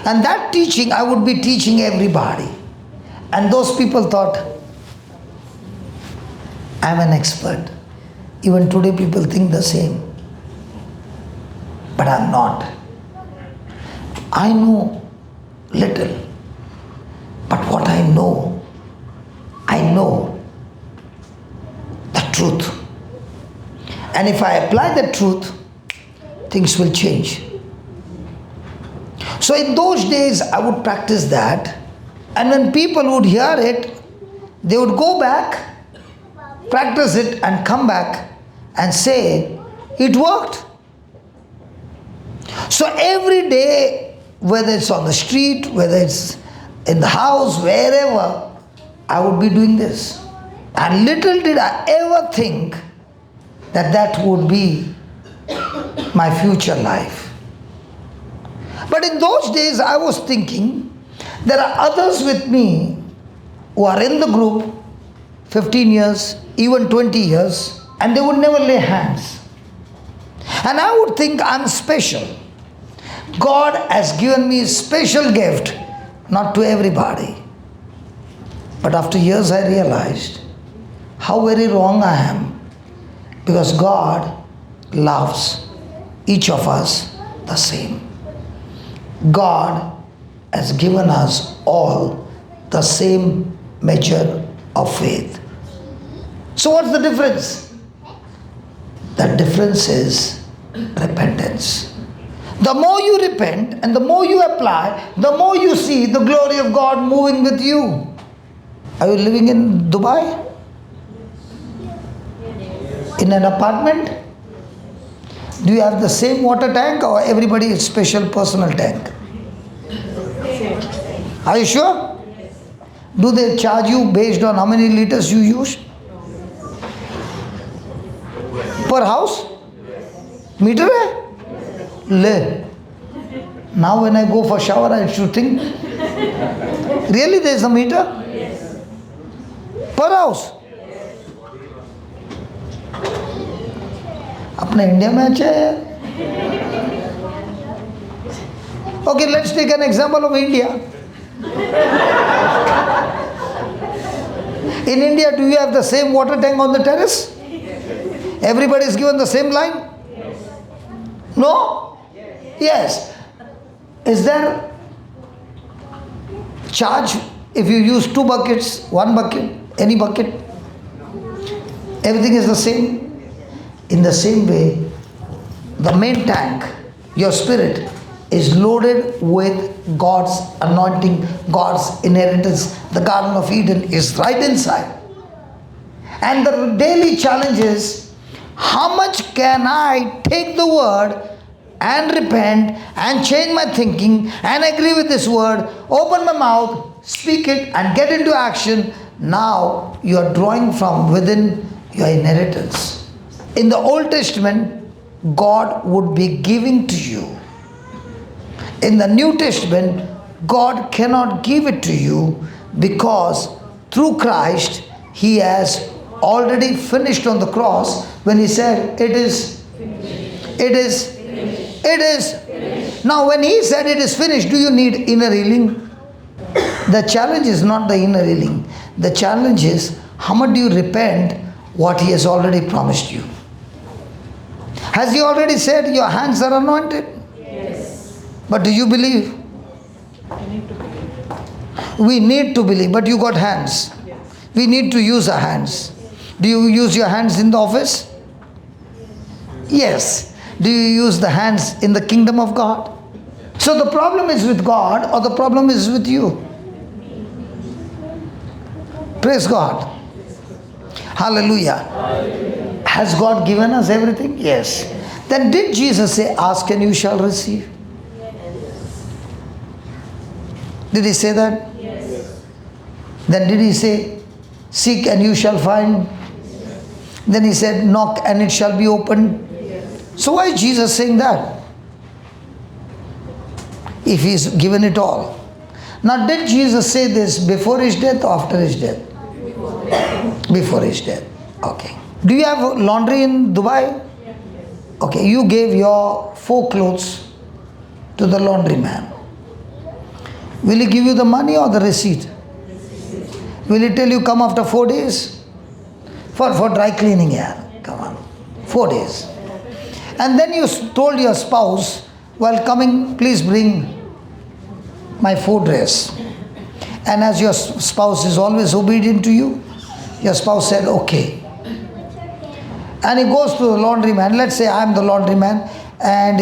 And that teaching, I would be teaching everybody. And those people thought, I'm an expert. Even today people think the same. But I'm not. I know little. But what I know the truth. And if I apply the truth, things will change. So in those days, I would practice that. And when people would hear it, they would go back, practice it, and come back and say, it worked. So every day, whether it's on the street, whether it's in the house, wherever, I would be doing this. And little did I ever think that that would be my future life. But in those days, I was thinking, there are others with me who are in the group 15 years, even 20 years, and they would never lay hands. And I would think I'm special. God has given me a special gift, not to everybody. But after years I realized how very wrong I am, because God loves each of us the same. God has given us all the same measure of faith. So what's the difference? The difference is repentance. The more you repent and the more you apply, the more you see the glory of God moving with you. Are you living in Dubai? In an apartment, do you have the same water tank or everybody is special personal tank? Are you sure? Do they charge you based on how many liters you use? Per house? Meter hai? Le. Now when I go for shower, I should think, really there is a meter? Per house? अपने India में अच्छा है. Okay, let's take an example of India. In India, do you have the same water tank on the terrace? Everybody is given the same line? No? Yes. Is there charge if you use 2 buckets, 1 bucket, any bucket? Everything is the same? In the same way, the main tank, your spirit, is loaded with God's anointing, God's inheritance. The Garden of Eden is right inside. And the daily challenge is, how much can I take the word and repent and change my thinking and agree with this word, open my mouth, speak it and get into action. Now you are drawing from within your inheritance. In the Old Testament, God would be giving to you. In the New Testament, God cannot give it to you because through Christ, He has already finished on the cross when He said, it is. Now when He said it is finished, do you need inner healing? The challenge is not the inner healing. The challenge is, how much do you repent what He has already promised you? Has He already said your hands are anointed?
Yes.
But do you believe? We need to believe, but you got hands.
Yes.
We need to use our hands. Do you use your hands in the office? Yes. Do you use the hands in the kingdom of God? So the problem is with God or the problem is with you? Praise God. Hallelujah. Has God given us everything? Yes. Then did Jesus say, ask and you shall receive? Did He say that?
Yes.
Then did He say, seek and you shall find? Then He said, knock and it shall be opened. So why is Jesus saying that? If He's given it all. Now did Jesus say this before His death or after His death? Before His death. Okay. Do you have laundry in Dubai? Okay, you gave your 4 clothes to the laundryman. Will he give you the money or the receipt? Will he tell you come after 4 days? For dry cleaning, yeah. Come on. 4 days. And then you told your spouse, while coming, please bring my 4 dress. And as your spouse is always obedient to you, your spouse said, okay. And he goes to the laundryman. Let's say I am the laundryman and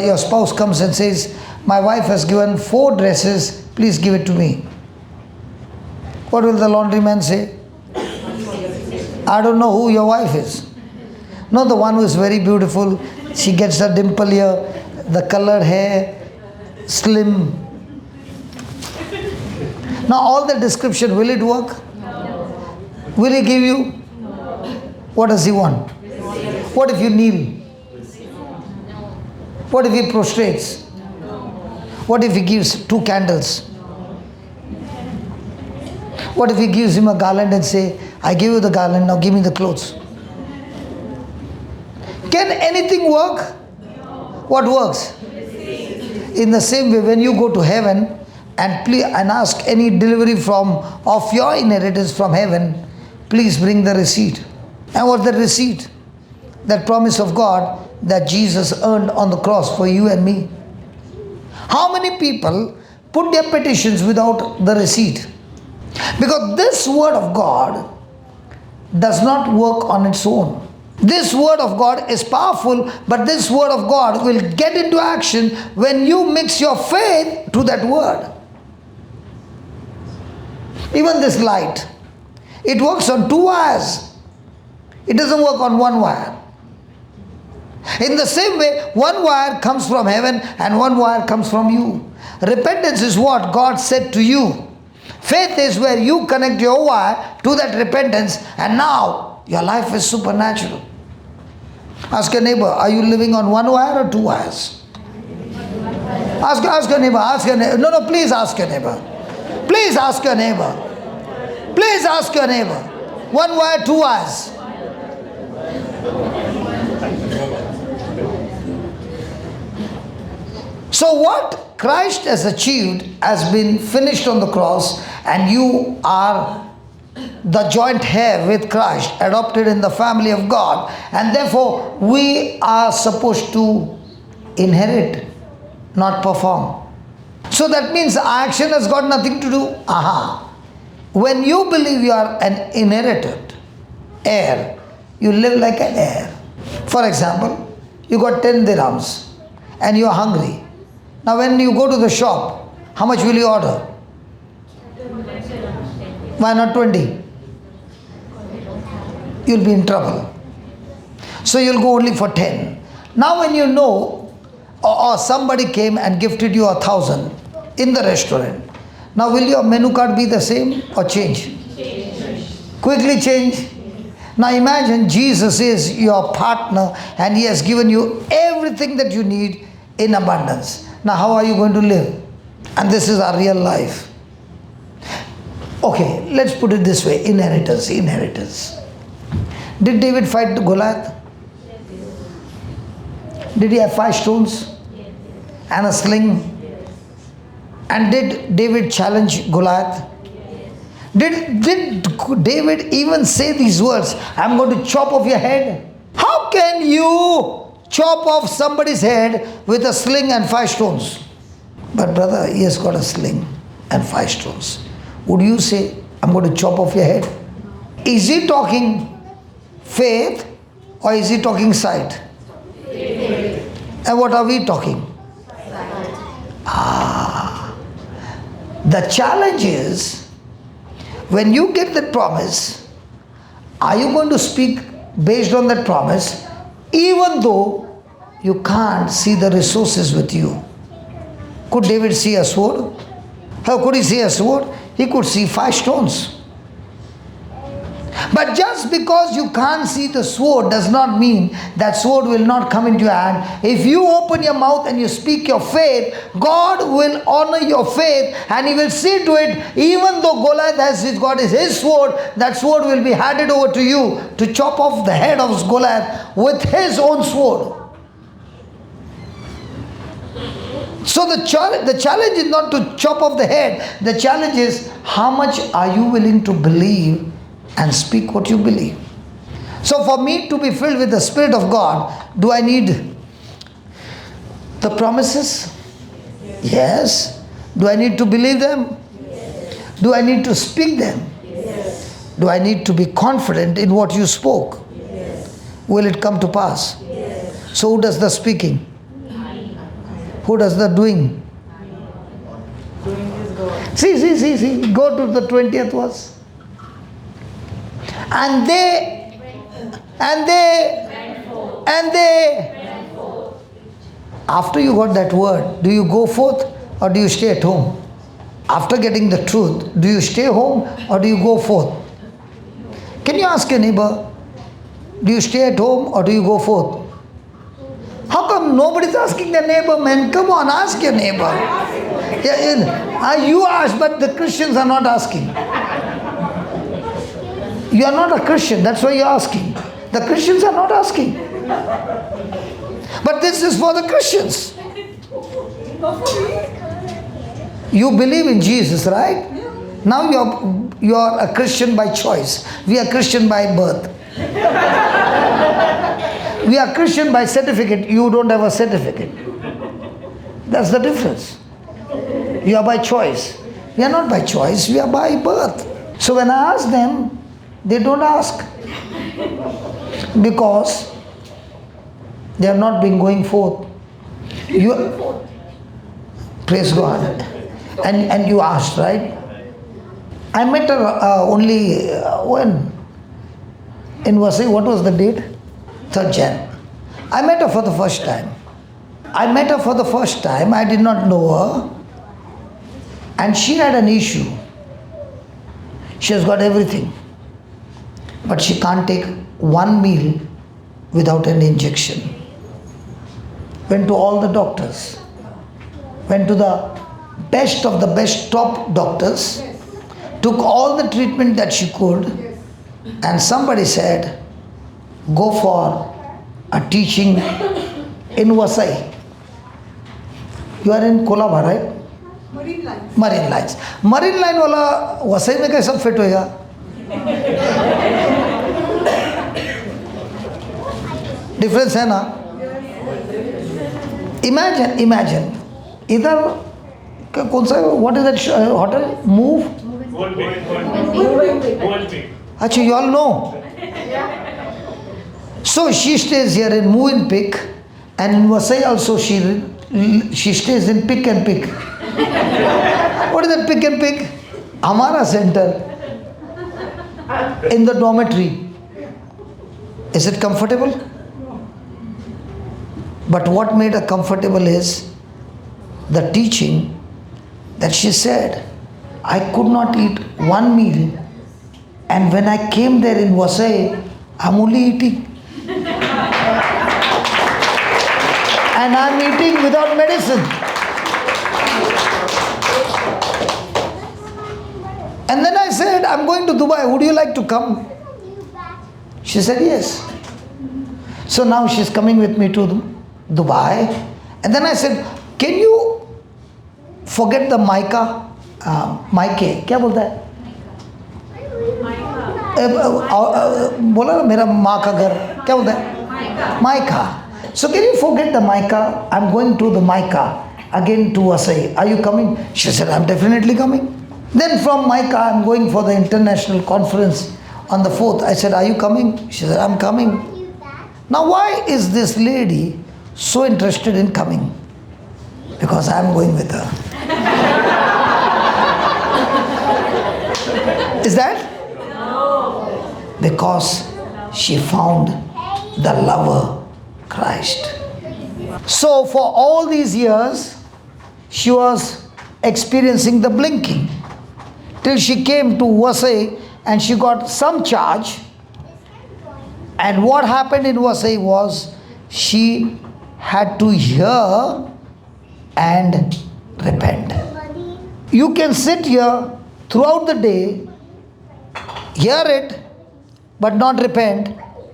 your spouse comes and says, my wife has given 4 dresses, please give it to me. What will the laundryman say? I don't know who your wife is. No, the one who is very beautiful. She gets a dimple here, the colored hair, slim. Now all the description, will it work? Will he give you? What does he want? What if you kneel? What if he prostrates? What if he gives 2 candles? What if he gives him a garland and say, I give you the garland, now give me the clothes? Can anything work? What works? In the same way, when you go to heaven and ask any delivery of your inheritance from heaven, please bring the receipt. And what's the receipt? That promise of God that Jesus earned on the cross for you and me. How many people put their petitions without the receipt? Because this word of God does not work on its own. This word of God is powerful, but this word of God will get into action when you mix your faith to that word. Even this light, it works on 2 wires. It doesn't work on one wire. In the same way, one wire comes from heaven and one wire comes from you. Repentance is what God said to you. Faith is where you connect your wire to that repentance, and now your life is supernatural. Ask your neighbor, are you living on one wire or two wires? Ask your neighbor, ask your neighbor. No, please ask your neighbor. Please ask your neighbor. Please ask your neighbor. One wire, two wires. So what Christ has achieved has been finished on the cross, and you are the joint heir with Christ, adopted in the family of God, and therefore we are supposed to inherit, not perform. So that means action has got nothing to do. When you believe you are an inherited heir, you live like an heir. For example, you got 10 dirhams and you are hungry. Now when you go to the shop, how much will you order? Why not 20? You'll be in trouble. So you'll go only for 10. Now when you know, or somebody came and gifted you 1,000 in the restaurant, now will your menu card be the same or change? Quickly change. Now imagine Jesus is your partner and He has given you everything that you need in abundance. Now how are you going to live? And this is our real life. Okay, let's put it this way. Inheritance. Did David fight Goliath? Did he have 5 stones and a sling? And did David challenge Goliath? Did David even say these words, I'm going to chop off your head? How can you chop off somebody's head with a sling and 5 stones? But brother, he has got a sling and 5 stones. Would you say, I'm going to chop off your head? Is he talking faith or is he talking sight? Faith. And what are we talking? The challenge is, when you get that promise, are you going to speak based on that promise, even though you can't see the resources with you? Could David see a sword? How could he see a sword? He could see 5 stones. But just because you can't see the sword does not mean that sword will not come into your hand. If you open your mouth and you speak your faith, God will honor your faith and He will see to it, even though Goliath has got his sword, that sword will be handed over to you to chop off the head of Goliath with his own sword. So the challenge is not to chop off the head. The challenge is, how much are you willing to believe and speak what you believe? So for me to be filled with the Spirit of God, do I need the promises? Yes. Do I need to believe them? Yes. Do I need to speak them? Yes. Do I need to be confident in what you spoke? Yes. Will it come to pass? Yes. So who does the speaking? Who does the doing?
Doing is God.
See. Go to the 20th verse. And they after you got that word, do you go forth or do you stay at home? After getting the truth, do you stay home or do you go forth? Can you ask your neighbor, do you stay at home or do you go forth? How come nobody's asking their neighbor, man? Come on, ask your neighbor. You ask, but the Christians are not asking. You are not a Christian, that's why you're asking. The Christians are not asking. But this is for the Christians. You believe in Jesus, right? Now you're a Christian by choice. We are Christian by birth. We are Christian by certificate. You don't have a certificate. That's the difference. You are by choice. We are not by choice, we are by birth. So when I ask them, they don't ask. Because they have not been going forth. Praise God. And you asked, right? I met her only when? in Vasai. What was the date? 3rd Jan. I met her for the first time. I did not know her. And she had an issue. She has got everything. But she can't take one meal without an injection. Went to all the doctors. Went to the best of the best top doctors. Took all the treatment that she could. And somebody said, go for a teaching in Vasai. You are in Kolaba, right? Marine Lines. Marine Line वाला Vasai में कैसा fit होएगा? Difference है ना? Imagine. इधर कौन सा? What is that hotel? Move. Actually, you all know. So she stays here in Movenpick, and in Vasai also she stays in Pick and Pick. What is that Pick and Pick? Amara Center in the dormitory. Is it comfortable? But what made her comfortable is the teaching that she said, I could not eat one meal, and when I came there in Vasai, I'm only eating. And I'm eating without medicine. And then I said, I'm going to Dubai. Would you like to come? She said, yes. So now she's coming with me to Dubai. And then I said, can you forget the mica? Mica. क्या बोलता है? बोला ना मेरा माँ का घर क्या बोलता है? Mica. So can you forget the mica? I'm going to the mica again to Vasai. Are you coming? She said, I'm definitely coming. Then from mica, I'm going for the international conference on the 4th. I said, are you coming? She said, I'm coming. Now why is this lady so interested in coming? Because I'm going with her. Is that? No. Because she found the lover, Christ. So for all these years, she was experiencing the blinking till she came to Vasai and she got some charge. And what happened in Vasai was she had to hear and repent. You can sit here throughout the day, hear it, but not repent.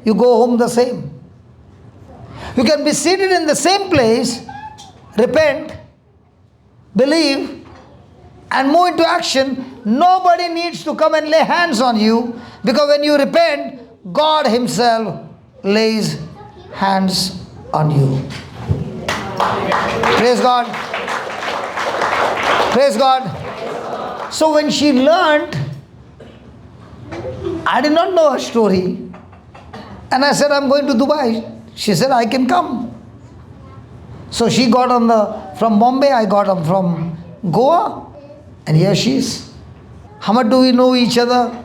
You go home the same. You can be seated in the same place, repent, believe, and move into action. Nobody needs to come and lay hands on you, because when you repent, God Himself lays hands on you. Praise God. Praise God. So when she learned, I did not know her story. And I said, I'm going to Dubai. She said, I can come. So she got on from Bombay, I got on from Goa. And here she is. How much do we know each other?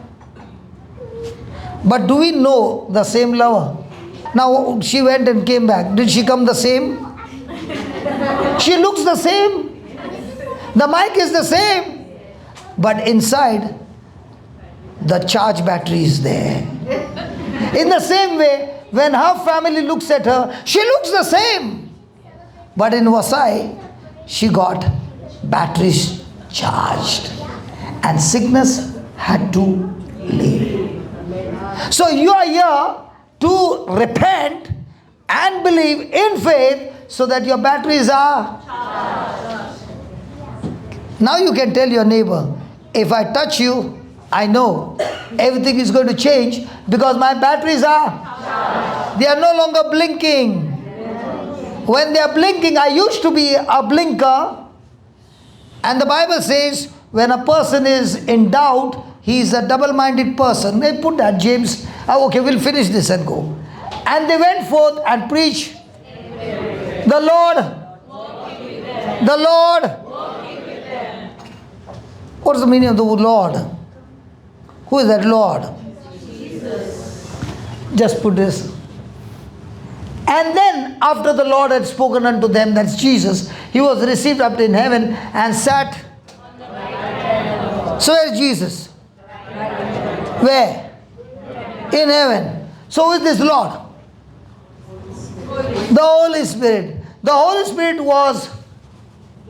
But do we know the same lover? Now she went and came back. Did she come the same? She looks the same. The mic is the same. But inside, the charge battery is there. In the same way, when her family looks at her, she looks the same. But in Vasai, she got batteries charged. And sickness had to leave. So you are here to repent and believe in faith so that your batteries are charged. Now you can tell your neighbor, if I touch you, I know everything is going to change because my batteries are charged. They are no longer blinking. When they are blinking, I used to be a blinker. And the Bible says, when a person is in doubt, he is a double-minded person. They put that, James. Okay, we'll finish this and go. And they went forth and preached. The Lord. The Lord. What is the meaning of the word Lord? Who is that Lord? Jesus. Just put this. And then after the Lord had spoken unto them, that's Jesus, he was received up in heaven and sat. So where is Jesus? Where? In heaven. So who is this Lord? The Holy Spirit. The Holy Spirit was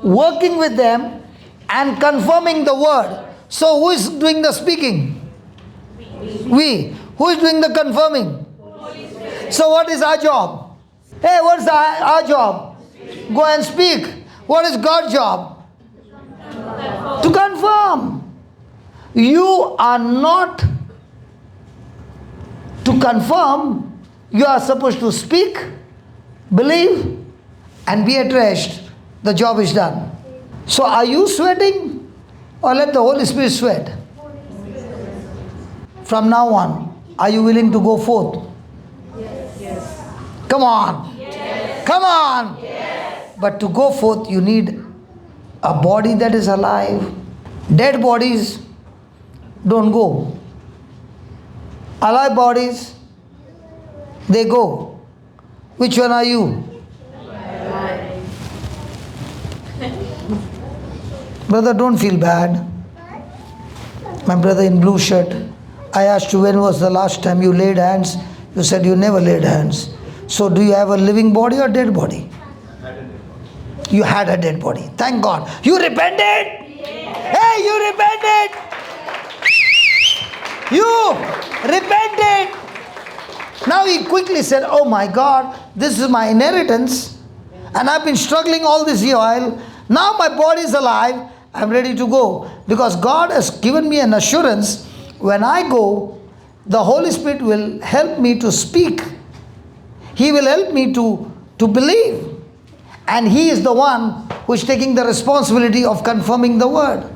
working with them and confirming the word. So who is doing the speaking? We. Who is doing the confirming? So what is our job? Hey, what is our job? Go and speak. What is God's job? To confirm. You are not to confirm. You are supposed to speak, believe, and be at rest. The job is done. So are you sweating? Or let the Holy Spirit sweat? From now on, are you willing to go forth?
Yes.
Come on.
Yes.
Come on.
Yes.
But to go forth, you need a body that is alive. Dead bodies don't go. Alive bodies, they go. Which one are you? Brother, don't feel bad. My brother in blue shirt, I asked you when was the last time you laid hands. You said you never laid hands. So do you have a living body or dead body? You had a dead body. Thank God. You repented? Yes. Hey, you repented? You repented. Now he quickly said, oh my God, this is my inheritance. And I've been struggling all this while. Now my body is alive. I'm ready to go. Because God has given me an assurance. When I go, the Holy Spirit will help me to speak. He will help me to believe. And He is the one who is taking the responsibility of confirming the word.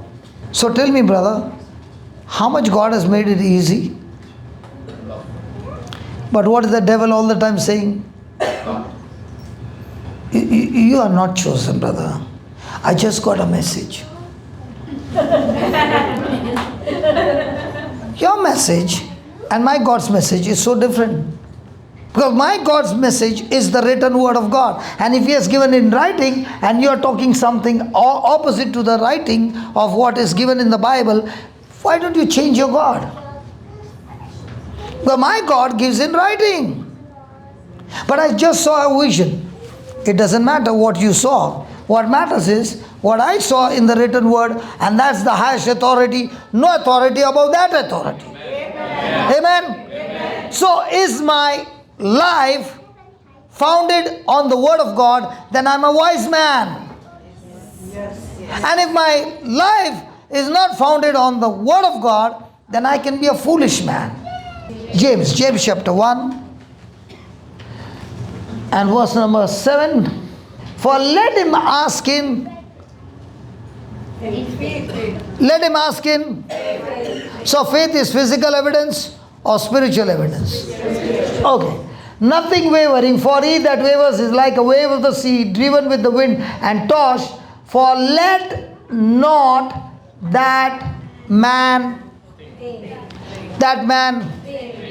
So tell me, brother, how much God has made it easy? But what is the devil all the time saying? You are not chosen, brother. I just got a message. Your message and my God's message is so different. Because my God's message is the written word of God. And if He has given in writing and you are talking something opposite to the writing of what is given in the Bible, why don't you change your God? Well, my God gives in writing. But I just saw a vision. It doesn't matter what you saw. What matters is what I saw in the written word, and that's the highest authority. No authority above that authority. Amen. Amen. Amen. So is my life founded on the word of God, then I'm a wise man.
Yes.
And if my life is not founded on the word of God, then I can be a foolish man. James chapter 1 and verse number 7. For let him ask in. Let him ask in. So faith is physical evidence or spiritual evidence? Okay. Nothing wavering, for he that wavers is like a wave of the sea, driven with the wind and tossed. For let not that man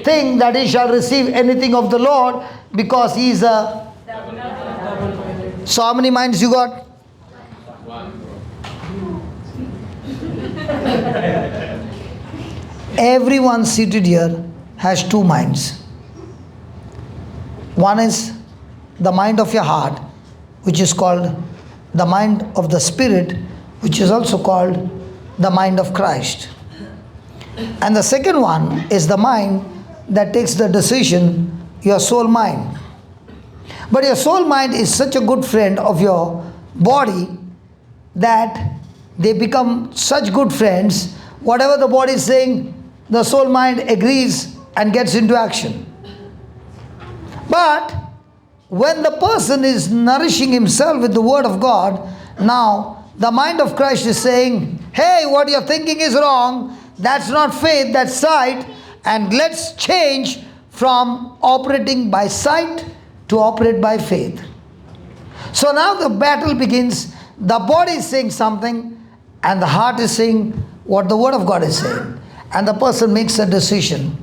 think that he shall receive anything of the Lord, because he is a... So how many minds you got? Everyone seated here has two minds. One is the mind of your heart, which is called the mind of the Spirit, which is also called the mind of Christ. And the second one is the mind that takes the decision, your soul mind. But your soul mind is such a good friend of your body that they become such good friends. Whatever the body is saying, the soul mind agrees and gets into action. But when the person is nourishing himself with the word of God, now the mind of Christ is saying, hey, what you're thinking is wrong. That's not faith, that's sight. And let's change from operating by sight to operate by faith. So now the battle begins. The body is saying something and the heart is saying what the word of God is saying. And the person makes a decision.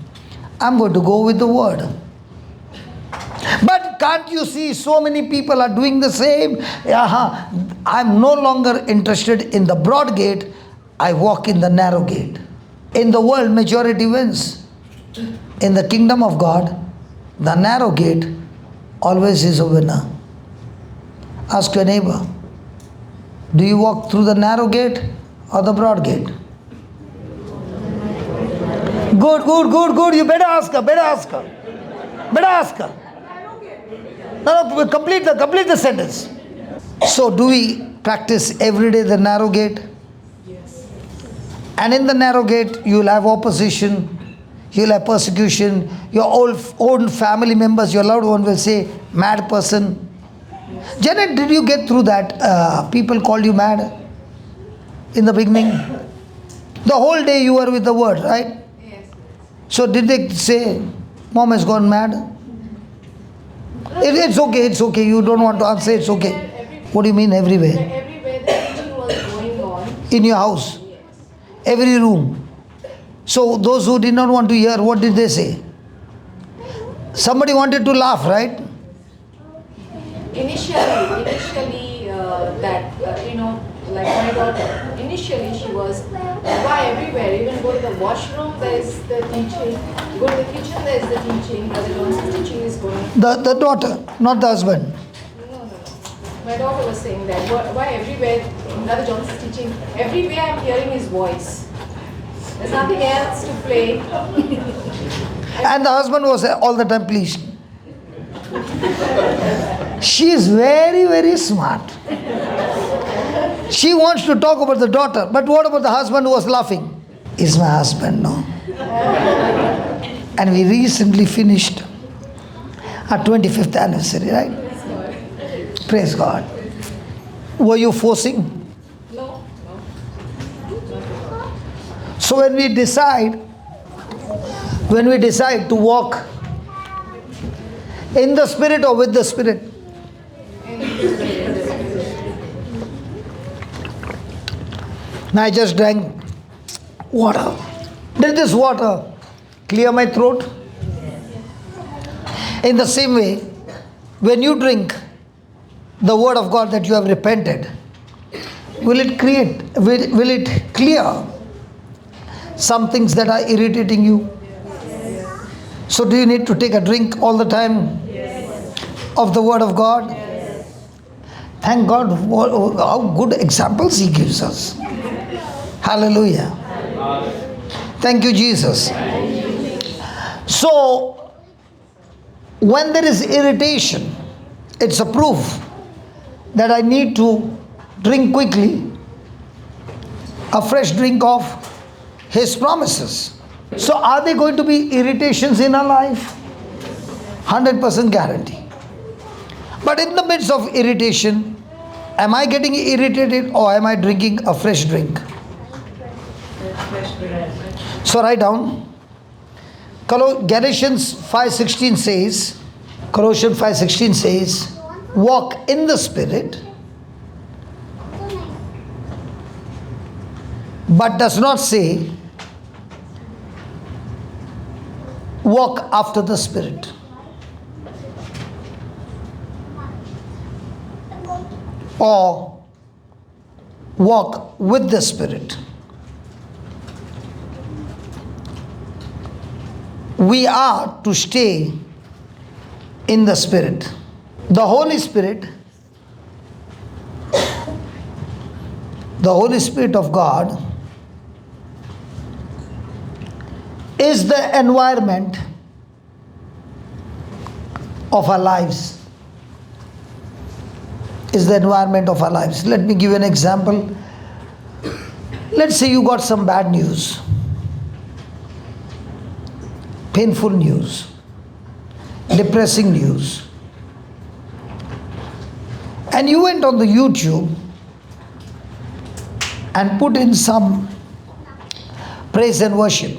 I'm going to go with the word. can't you see so many people are doing the same? I'm no longer interested in the broad gate. I walk in the narrow gate. In the world, majority wins. In the kingdom of God, the narrow gate always is a winner. Ask your neighbor, do you walk through the narrow gate or the broad gate? Good. You better ask her. Better ask her. No, complete the sentence. So do we practice every day the narrow gate?
Yes.
And in the narrow gate, you will have opposition, you will have persecution. Your own family members, your loved one will say, mad person. Janet, did you get through that? People called you mad in the beginning? The whole day you were with the word, right?
Yes.
So did they say, Mom has gone mad? It's okay. You don't want to answer, it's okay. What do you mean everywhere?
Everywhere the teaching was going on.
In your house?
Yes.
Every room. So those who did not want to hear, what did they say? Somebody wanted to laugh, right?
Initially, like my daughter, initially she was, why everywhere? Even go to the washroom, there is the teaching. Go to the kitchen, there is the teaching. Brother Johnson's teaching is going.
The daughter, not the husband.
No. My daughter was saying that. Why everywhere? Brother Johnson's teaching. Everywhere I'm hearing his voice. There's nothing else to play.
And the husband was all the time pleased. She is very, very smart. She wants to talk about the daughter, but what about the husband who was laughing? Is my husband, no? And we recently finished our 25th anniversary, right? Praise God. Were you forcing?
No.
So when we decide to walk in the Spirit or with the Spirit, now I just drank water. Did this water clear my throat? In the same way, when you drink the word of God that you have repented, will it clear some things that are irritating you? So do you need to take a drink all the time of the word of God? Thank God how good examples He gives us. Hallelujah. Thank you, Jesus. So, when there is irritation, it's a proof that I need to drink quickly a fresh drink of His promises. So, are there going to be irritations in our life? 100% guarantee. But in the midst of irritation, am I getting irritated or am I drinking a fresh drink? So write down. Galatians 5:16 says, Colossians 5:16 says, walk in the Spirit, but does not say, walk after the Spirit. Or walk with the Spirit. We are to stay in the Spirit. The Holy Spirit of God is the environment of our lives. Is the environment of our lives. Let me give you an example. Let's say you got some bad news. Painful news, depressing news, and you went on the YouTube and put in some praise and worship.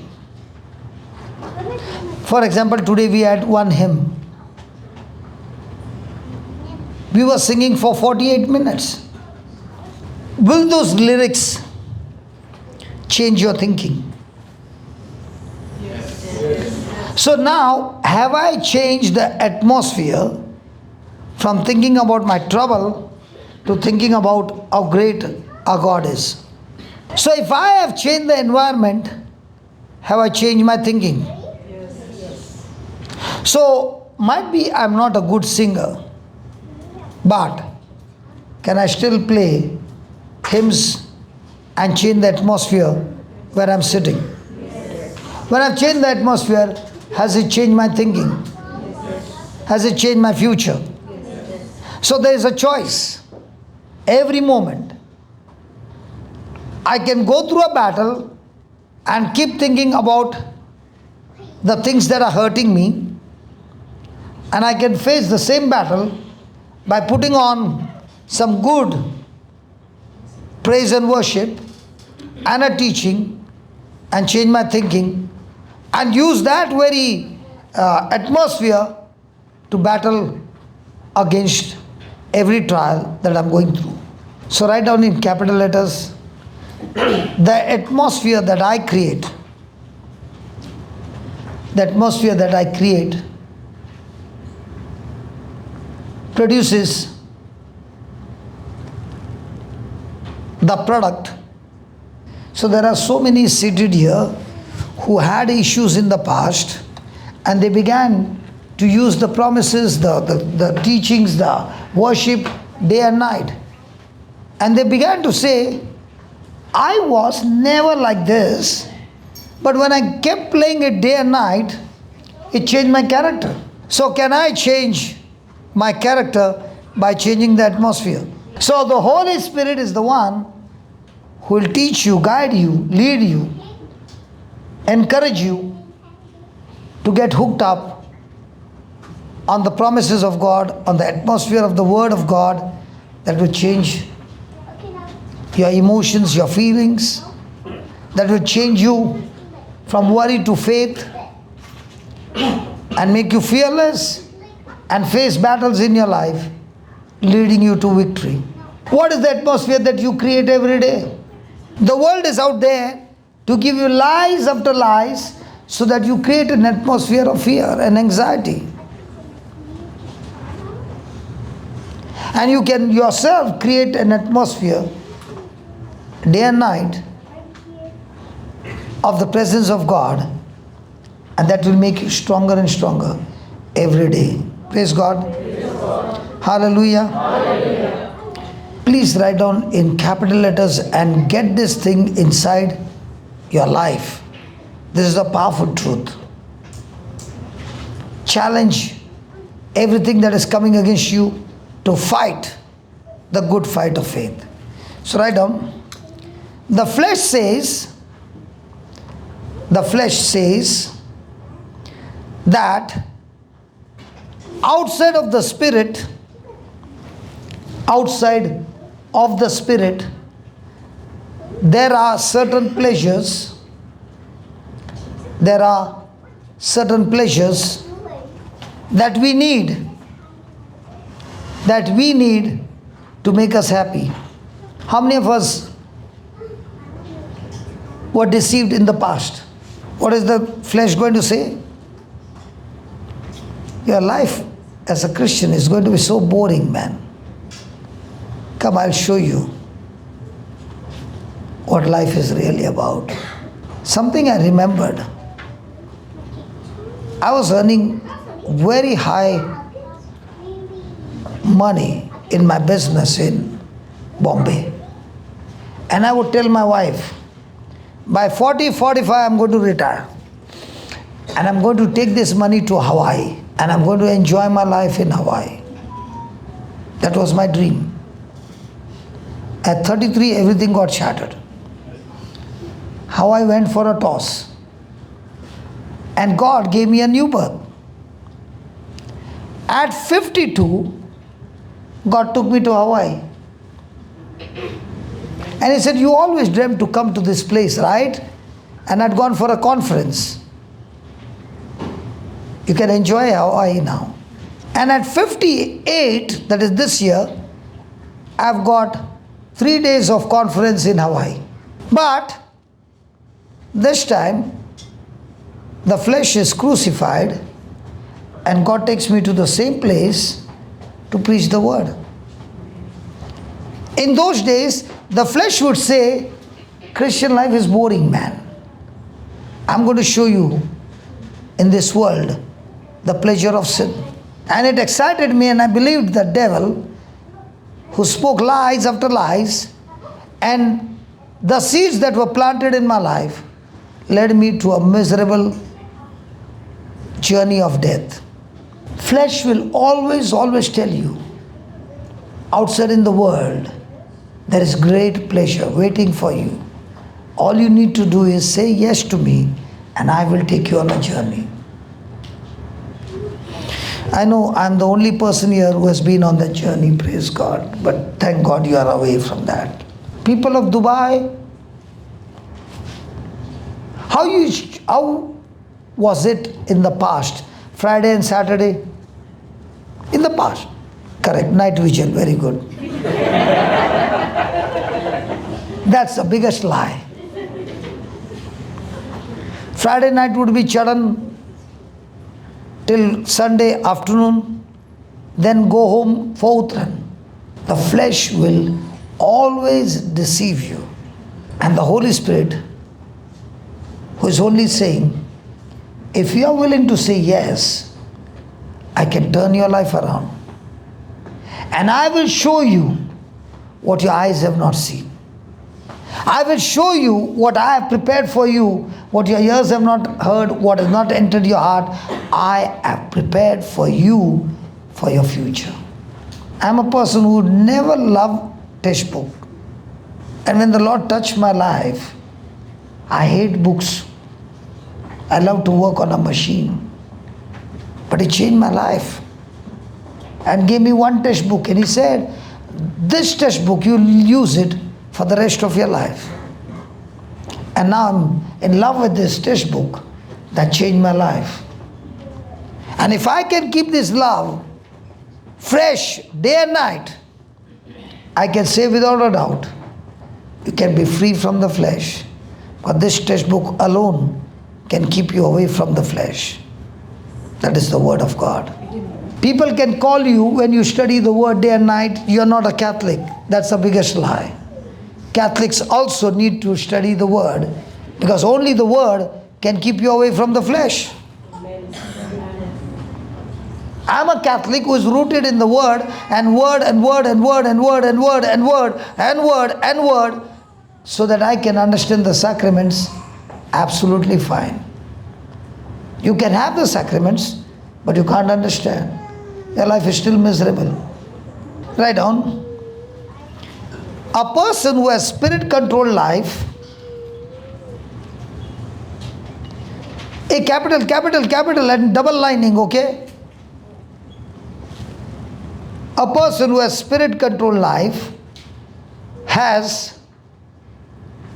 For example, today we had one hymn. We were singing for 48 minutes. Will those lyrics change your thinking? So now, have I changed the atmosphere from thinking about my trouble to thinking about how great our God is. So if I have changed the environment, have I changed my thinking? So might be I'm not a good singer, but can I still play hymns and change the atmosphere where I'm sitting? When I've changed the atmosphere, has it changed my thinking? Has it changed my future? So there is a choice. Every moment I can go through a battle and keep thinking about the things that are hurting me, and I can face the same battle by putting on some good praise and worship and a teaching and change my thinking and use that very atmosphere to battle against every trial that I'm going through. So write down in capital letters, the atmosphere that I create, produces the product. So there are so many seated here who had issues in the past, and they began to use the promises, the teachings, the worship day and night. And they began to say, I was never like this, but when I kept playing it day and night, it changed my character. So can I change my character by changing the atmosphere? So the Holy Spirit is the one who will teach you, guide you, lead you, encourage you to get hooked up on the promises of God, on the atmosphere of the Word of God that will change your emotions, your feelings, that will change you from worry to faith and make you fearless and face battles in your life, leading you to victory. What is the atmosphere that you create every day? The world is out there to give you lies after lies so that you create an atmosphere of fear and anxiety. And you can yourself create an atmosphere day and night of the presence of God, and that will make you stronger and stronger every day. Praise God. Praise God. Hallelujah. Hallelujah. Please write down in capital letters and get this thing inside your life. This is a powerful truth. Challenge everything that is coming against you to fight the good fight of faith. So write down, the flesh says that outside of the spirit, there are certain pleasures that we need to make us happy. How many of us were deceived in the past? What is the flesh going to say? Your life as a Christian is going to be so boring, man. Come, I'll show you what life is really about. Something I remembered. I was earning very high money in my business in Bombay. And I would tell my wife, by 40, 45, I'm going to retire. And I'm going to take this money to Hawaii. And I'm going to enjoy my life in Hawaii. That was my dream. At 33, everything got shattered. Hawaii went for a toss. And God gave me a new birth. At 52, God took me to Hawaii. And He said, you always dreamt to come to this place, right? And I'd gone for a conference. You can enjoy Hawaii now. And at 58, that is this year, I've got 3 days of conference in Hawaii. But this time, the flesh is crucified and God takes me to the same place to preach the word. In those days, the flesh would say, Christian life is boring, man. I'm going to show you in this world the pleasure of sin. And it excited me, and I believed the devil who spoke lies after lies, and the seeds that were planted in my life led me to a miserable journey of death. Flesh will always tell you, outside in the world, there is great pleasure waiting for you. All you need to do is say yes to me, and I will take you on a journey. I know I'm the only person here who has been on that journey, praise God. But thank God you are away from that. People of Dubai, how was it in the past? Friday and Saturday? In the past. Correct, night vision, very good. That's the biggest lie. Friday night would be charan till Sunday afternoon, then go home for Uttran. The flesh will always deceive you. And the Holy Spirit, who is only saying, if you are willing to say yes, I can turn your life around. And I will show you what your eyes have not seen. I will show you what I have prepared for you, what your ears have not heard, what has not entered your heart. I have prepared for you for your future. I am a person who would never love textbook. And when the Lord touched my life, I hate books. I love to work on a machine. But He changed my life and gave me one textbook. And He said, this textbook, you'll use it for the rest of your life. And now I'm in love with this textbook that changed my life. And if I can keep this love fresh day and night, I can say without a doubt, you can be free from the flesh. But this textbook alone can keep you away from the flesh. That is the Word of God. People can call you when you study the Word day and night, you are not a Catholic. That's the biggest lie. Catholics also need to study the Word, because only the Word can keep you away from the flesh. I'm a Catholic who is rooted in the Word, and Word and Word and Word and Word and Word and Word and Word and Word, so that I can understand the sacraments absolutely fine. You can have the sacraments, but you can't understand. Your life is still miserable. Write down. A person who has spirit-controlled life, a capital and double lining, okay? A person who has spirit-controlled life has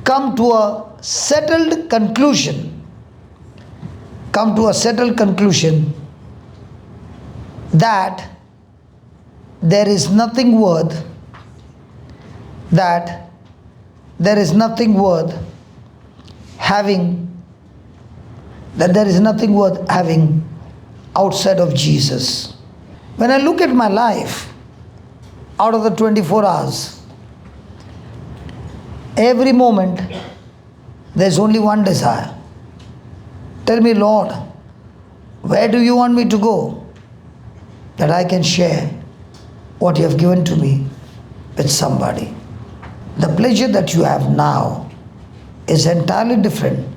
come to a settled conclusion that there is nothing worth having outside of Jesus. When I look at my life, out of the 24 hours, every moment there's only one desire. Tell me, Lord, where do you want me to go, that I can share what you have given to me with somebody? The pleasure that you have now is entirely different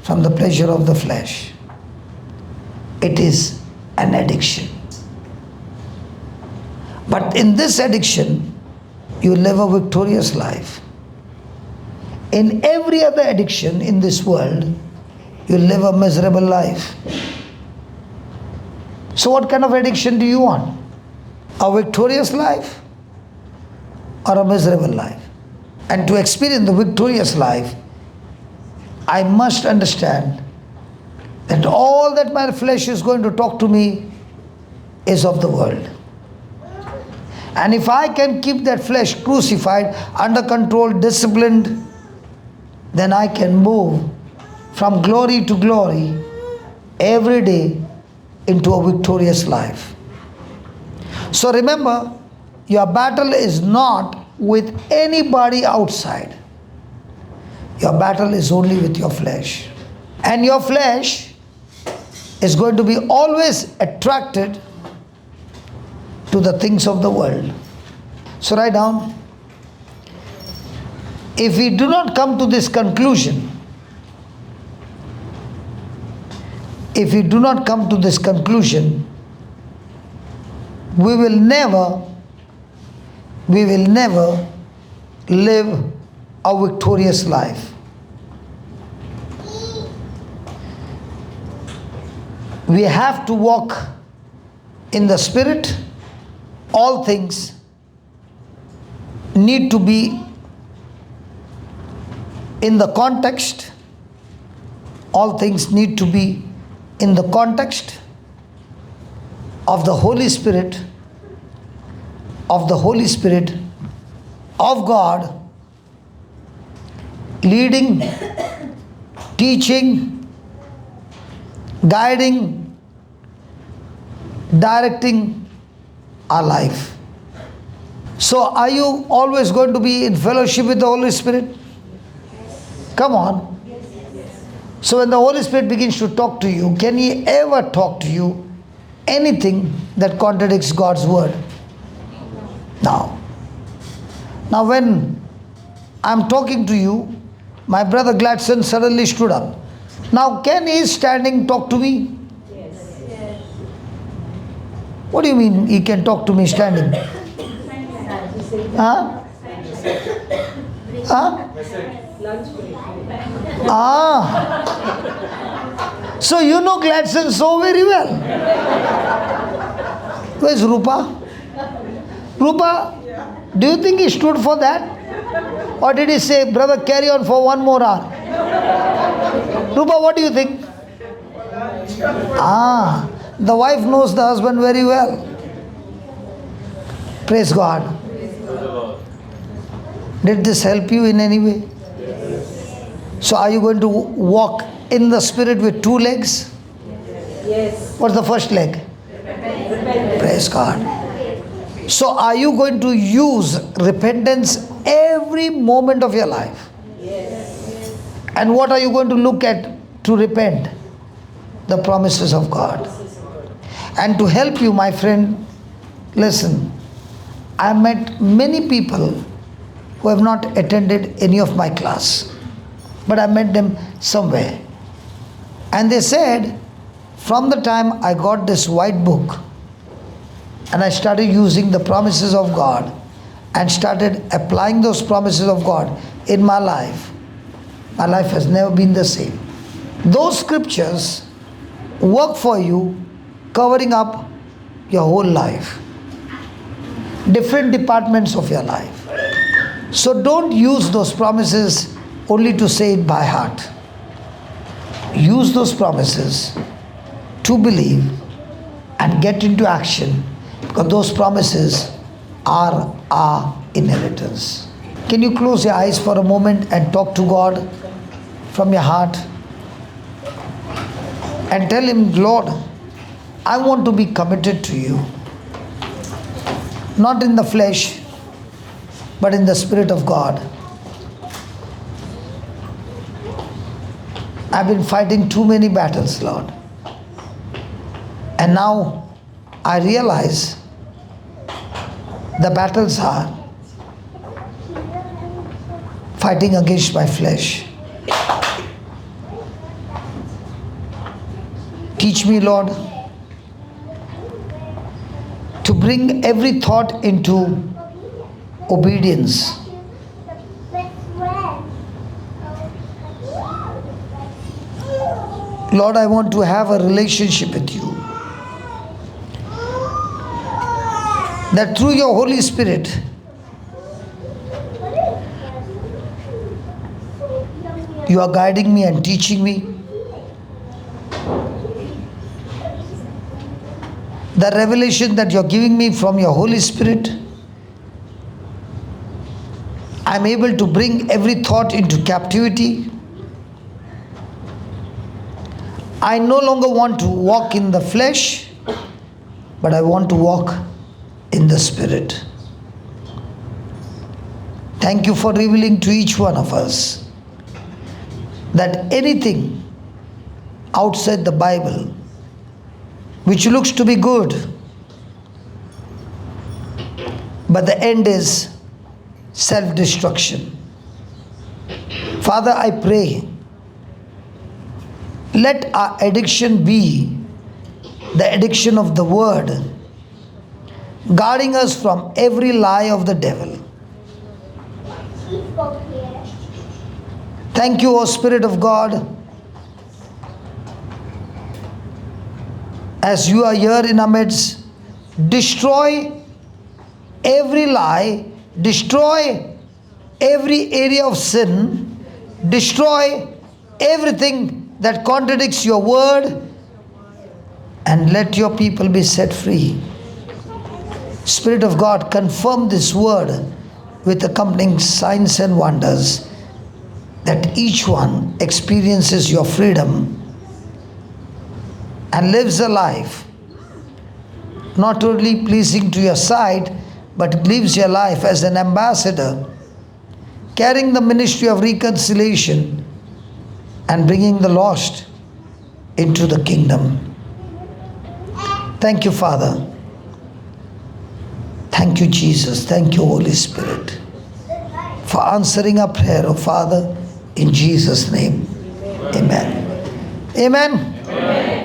from the pleasure of the flesh. It is an addiction. But in this addiction, you live a victorious life. In every other addiction in this world, you live a miserable life. So what kind of addiction do you want? A victorious life or a miserable life? And to experience the victorious life, I must understand that all that my flesh is going to talk to me is of the world. And if I can keep that flesh crucified, under control, disciplined, then I can move from glory to glory every day into a victorious life. So remember, your battle is not with anybody outside. Your battle is only with your flesh. And your flesh is going to be always attracted to the things of the world. So write down, if we do not come to this conclusion, if we do not come to this conclusion, we will never live a victorious life. We have to walk in the Spirit. All things need to be in the context. All things need to be in the context of the Holy Spirit, of God, leading, teaching, guiding, directing our life. So are you always going to be in fellowship with the Holy Spirit? Come on. So when the Holy Spirit begins to talk to you, can He ever talk to you anything that contradicts God's word? No. Now when I'm talking to you, my brother Gladson suddenly stood up. Now can he standing talk to me?
Yes.
What do you mean he can talk to me standing? Huh? Huh? Ah. So you know Gladson so very well. Where's Rupa? Rupa, do you think he stood for that? Or did he say, brother, carry on for one more hour? Rupa, what do you think? Ah, the wife knows the husband very well. Praise God. Did this help you in any way? So are you going to walk in the Spirit with two legs?
Yes.
What's the first leg? Praise God. So are you going to use repentance every moment of your life?
Yes.
And what are you going to look at to repent? The promises of God. And to help you, my friend, listen, I met many people who have not attended any of my class, but I met them somewhere. And they said, from the time I got this white book and I started using the promises of God and started applying those promises of God in my life has never been the same. Those scriptures work for you, covering up your whole life, different departments of your life. So don't use those promises only to say it by heart. Use those promises to believe and get into action, because those promises are our inheritance. Can you close your eyes for a moment and talk to God from your heart and tell Him, Lord, I want to be committed to you, not in the flesh, but in the Spirit of God. I've been fighting too many battles, Lord. And now I realize the battles are fighting against my flesh. Teach me, Lord, to bring every thought into obedience. Lord, I want to have a relationship with you. That through your Holy Spirit, you are guiding me and teaching me. The revelation that you're giving me from your Holy Spirit, I'm able to bring every thought into captivity. I no longer want to walk in the flesh, but I want to walk in the Spirit. Thank you for revealing to each one of us that anything outside the Bible which looks to be good, but the end is self-destruction. Father, I pray, let our addiction be the addiction of the Word, guarding us from every lie of the devil. Thank you, O Spirit of God, as you are here in our midst. Destroy every lie, destroy every area of sin, destroy everything that contradicts your word, and let your people be set free. Spirit of God, confirm this word with accompanying signs and wonders, that each one experiences your freedom and lives a life not only pleasing to your sight, but lives your life as an ambassador, carrying the ministry of reconciliation and bringing the lost into the kingdom. Thank you, Father. Thank you, Jesus. Thank you, Holy Spirit, for answering our prayer, oh Father, in Jesus' name. Amen. Amen. Amen.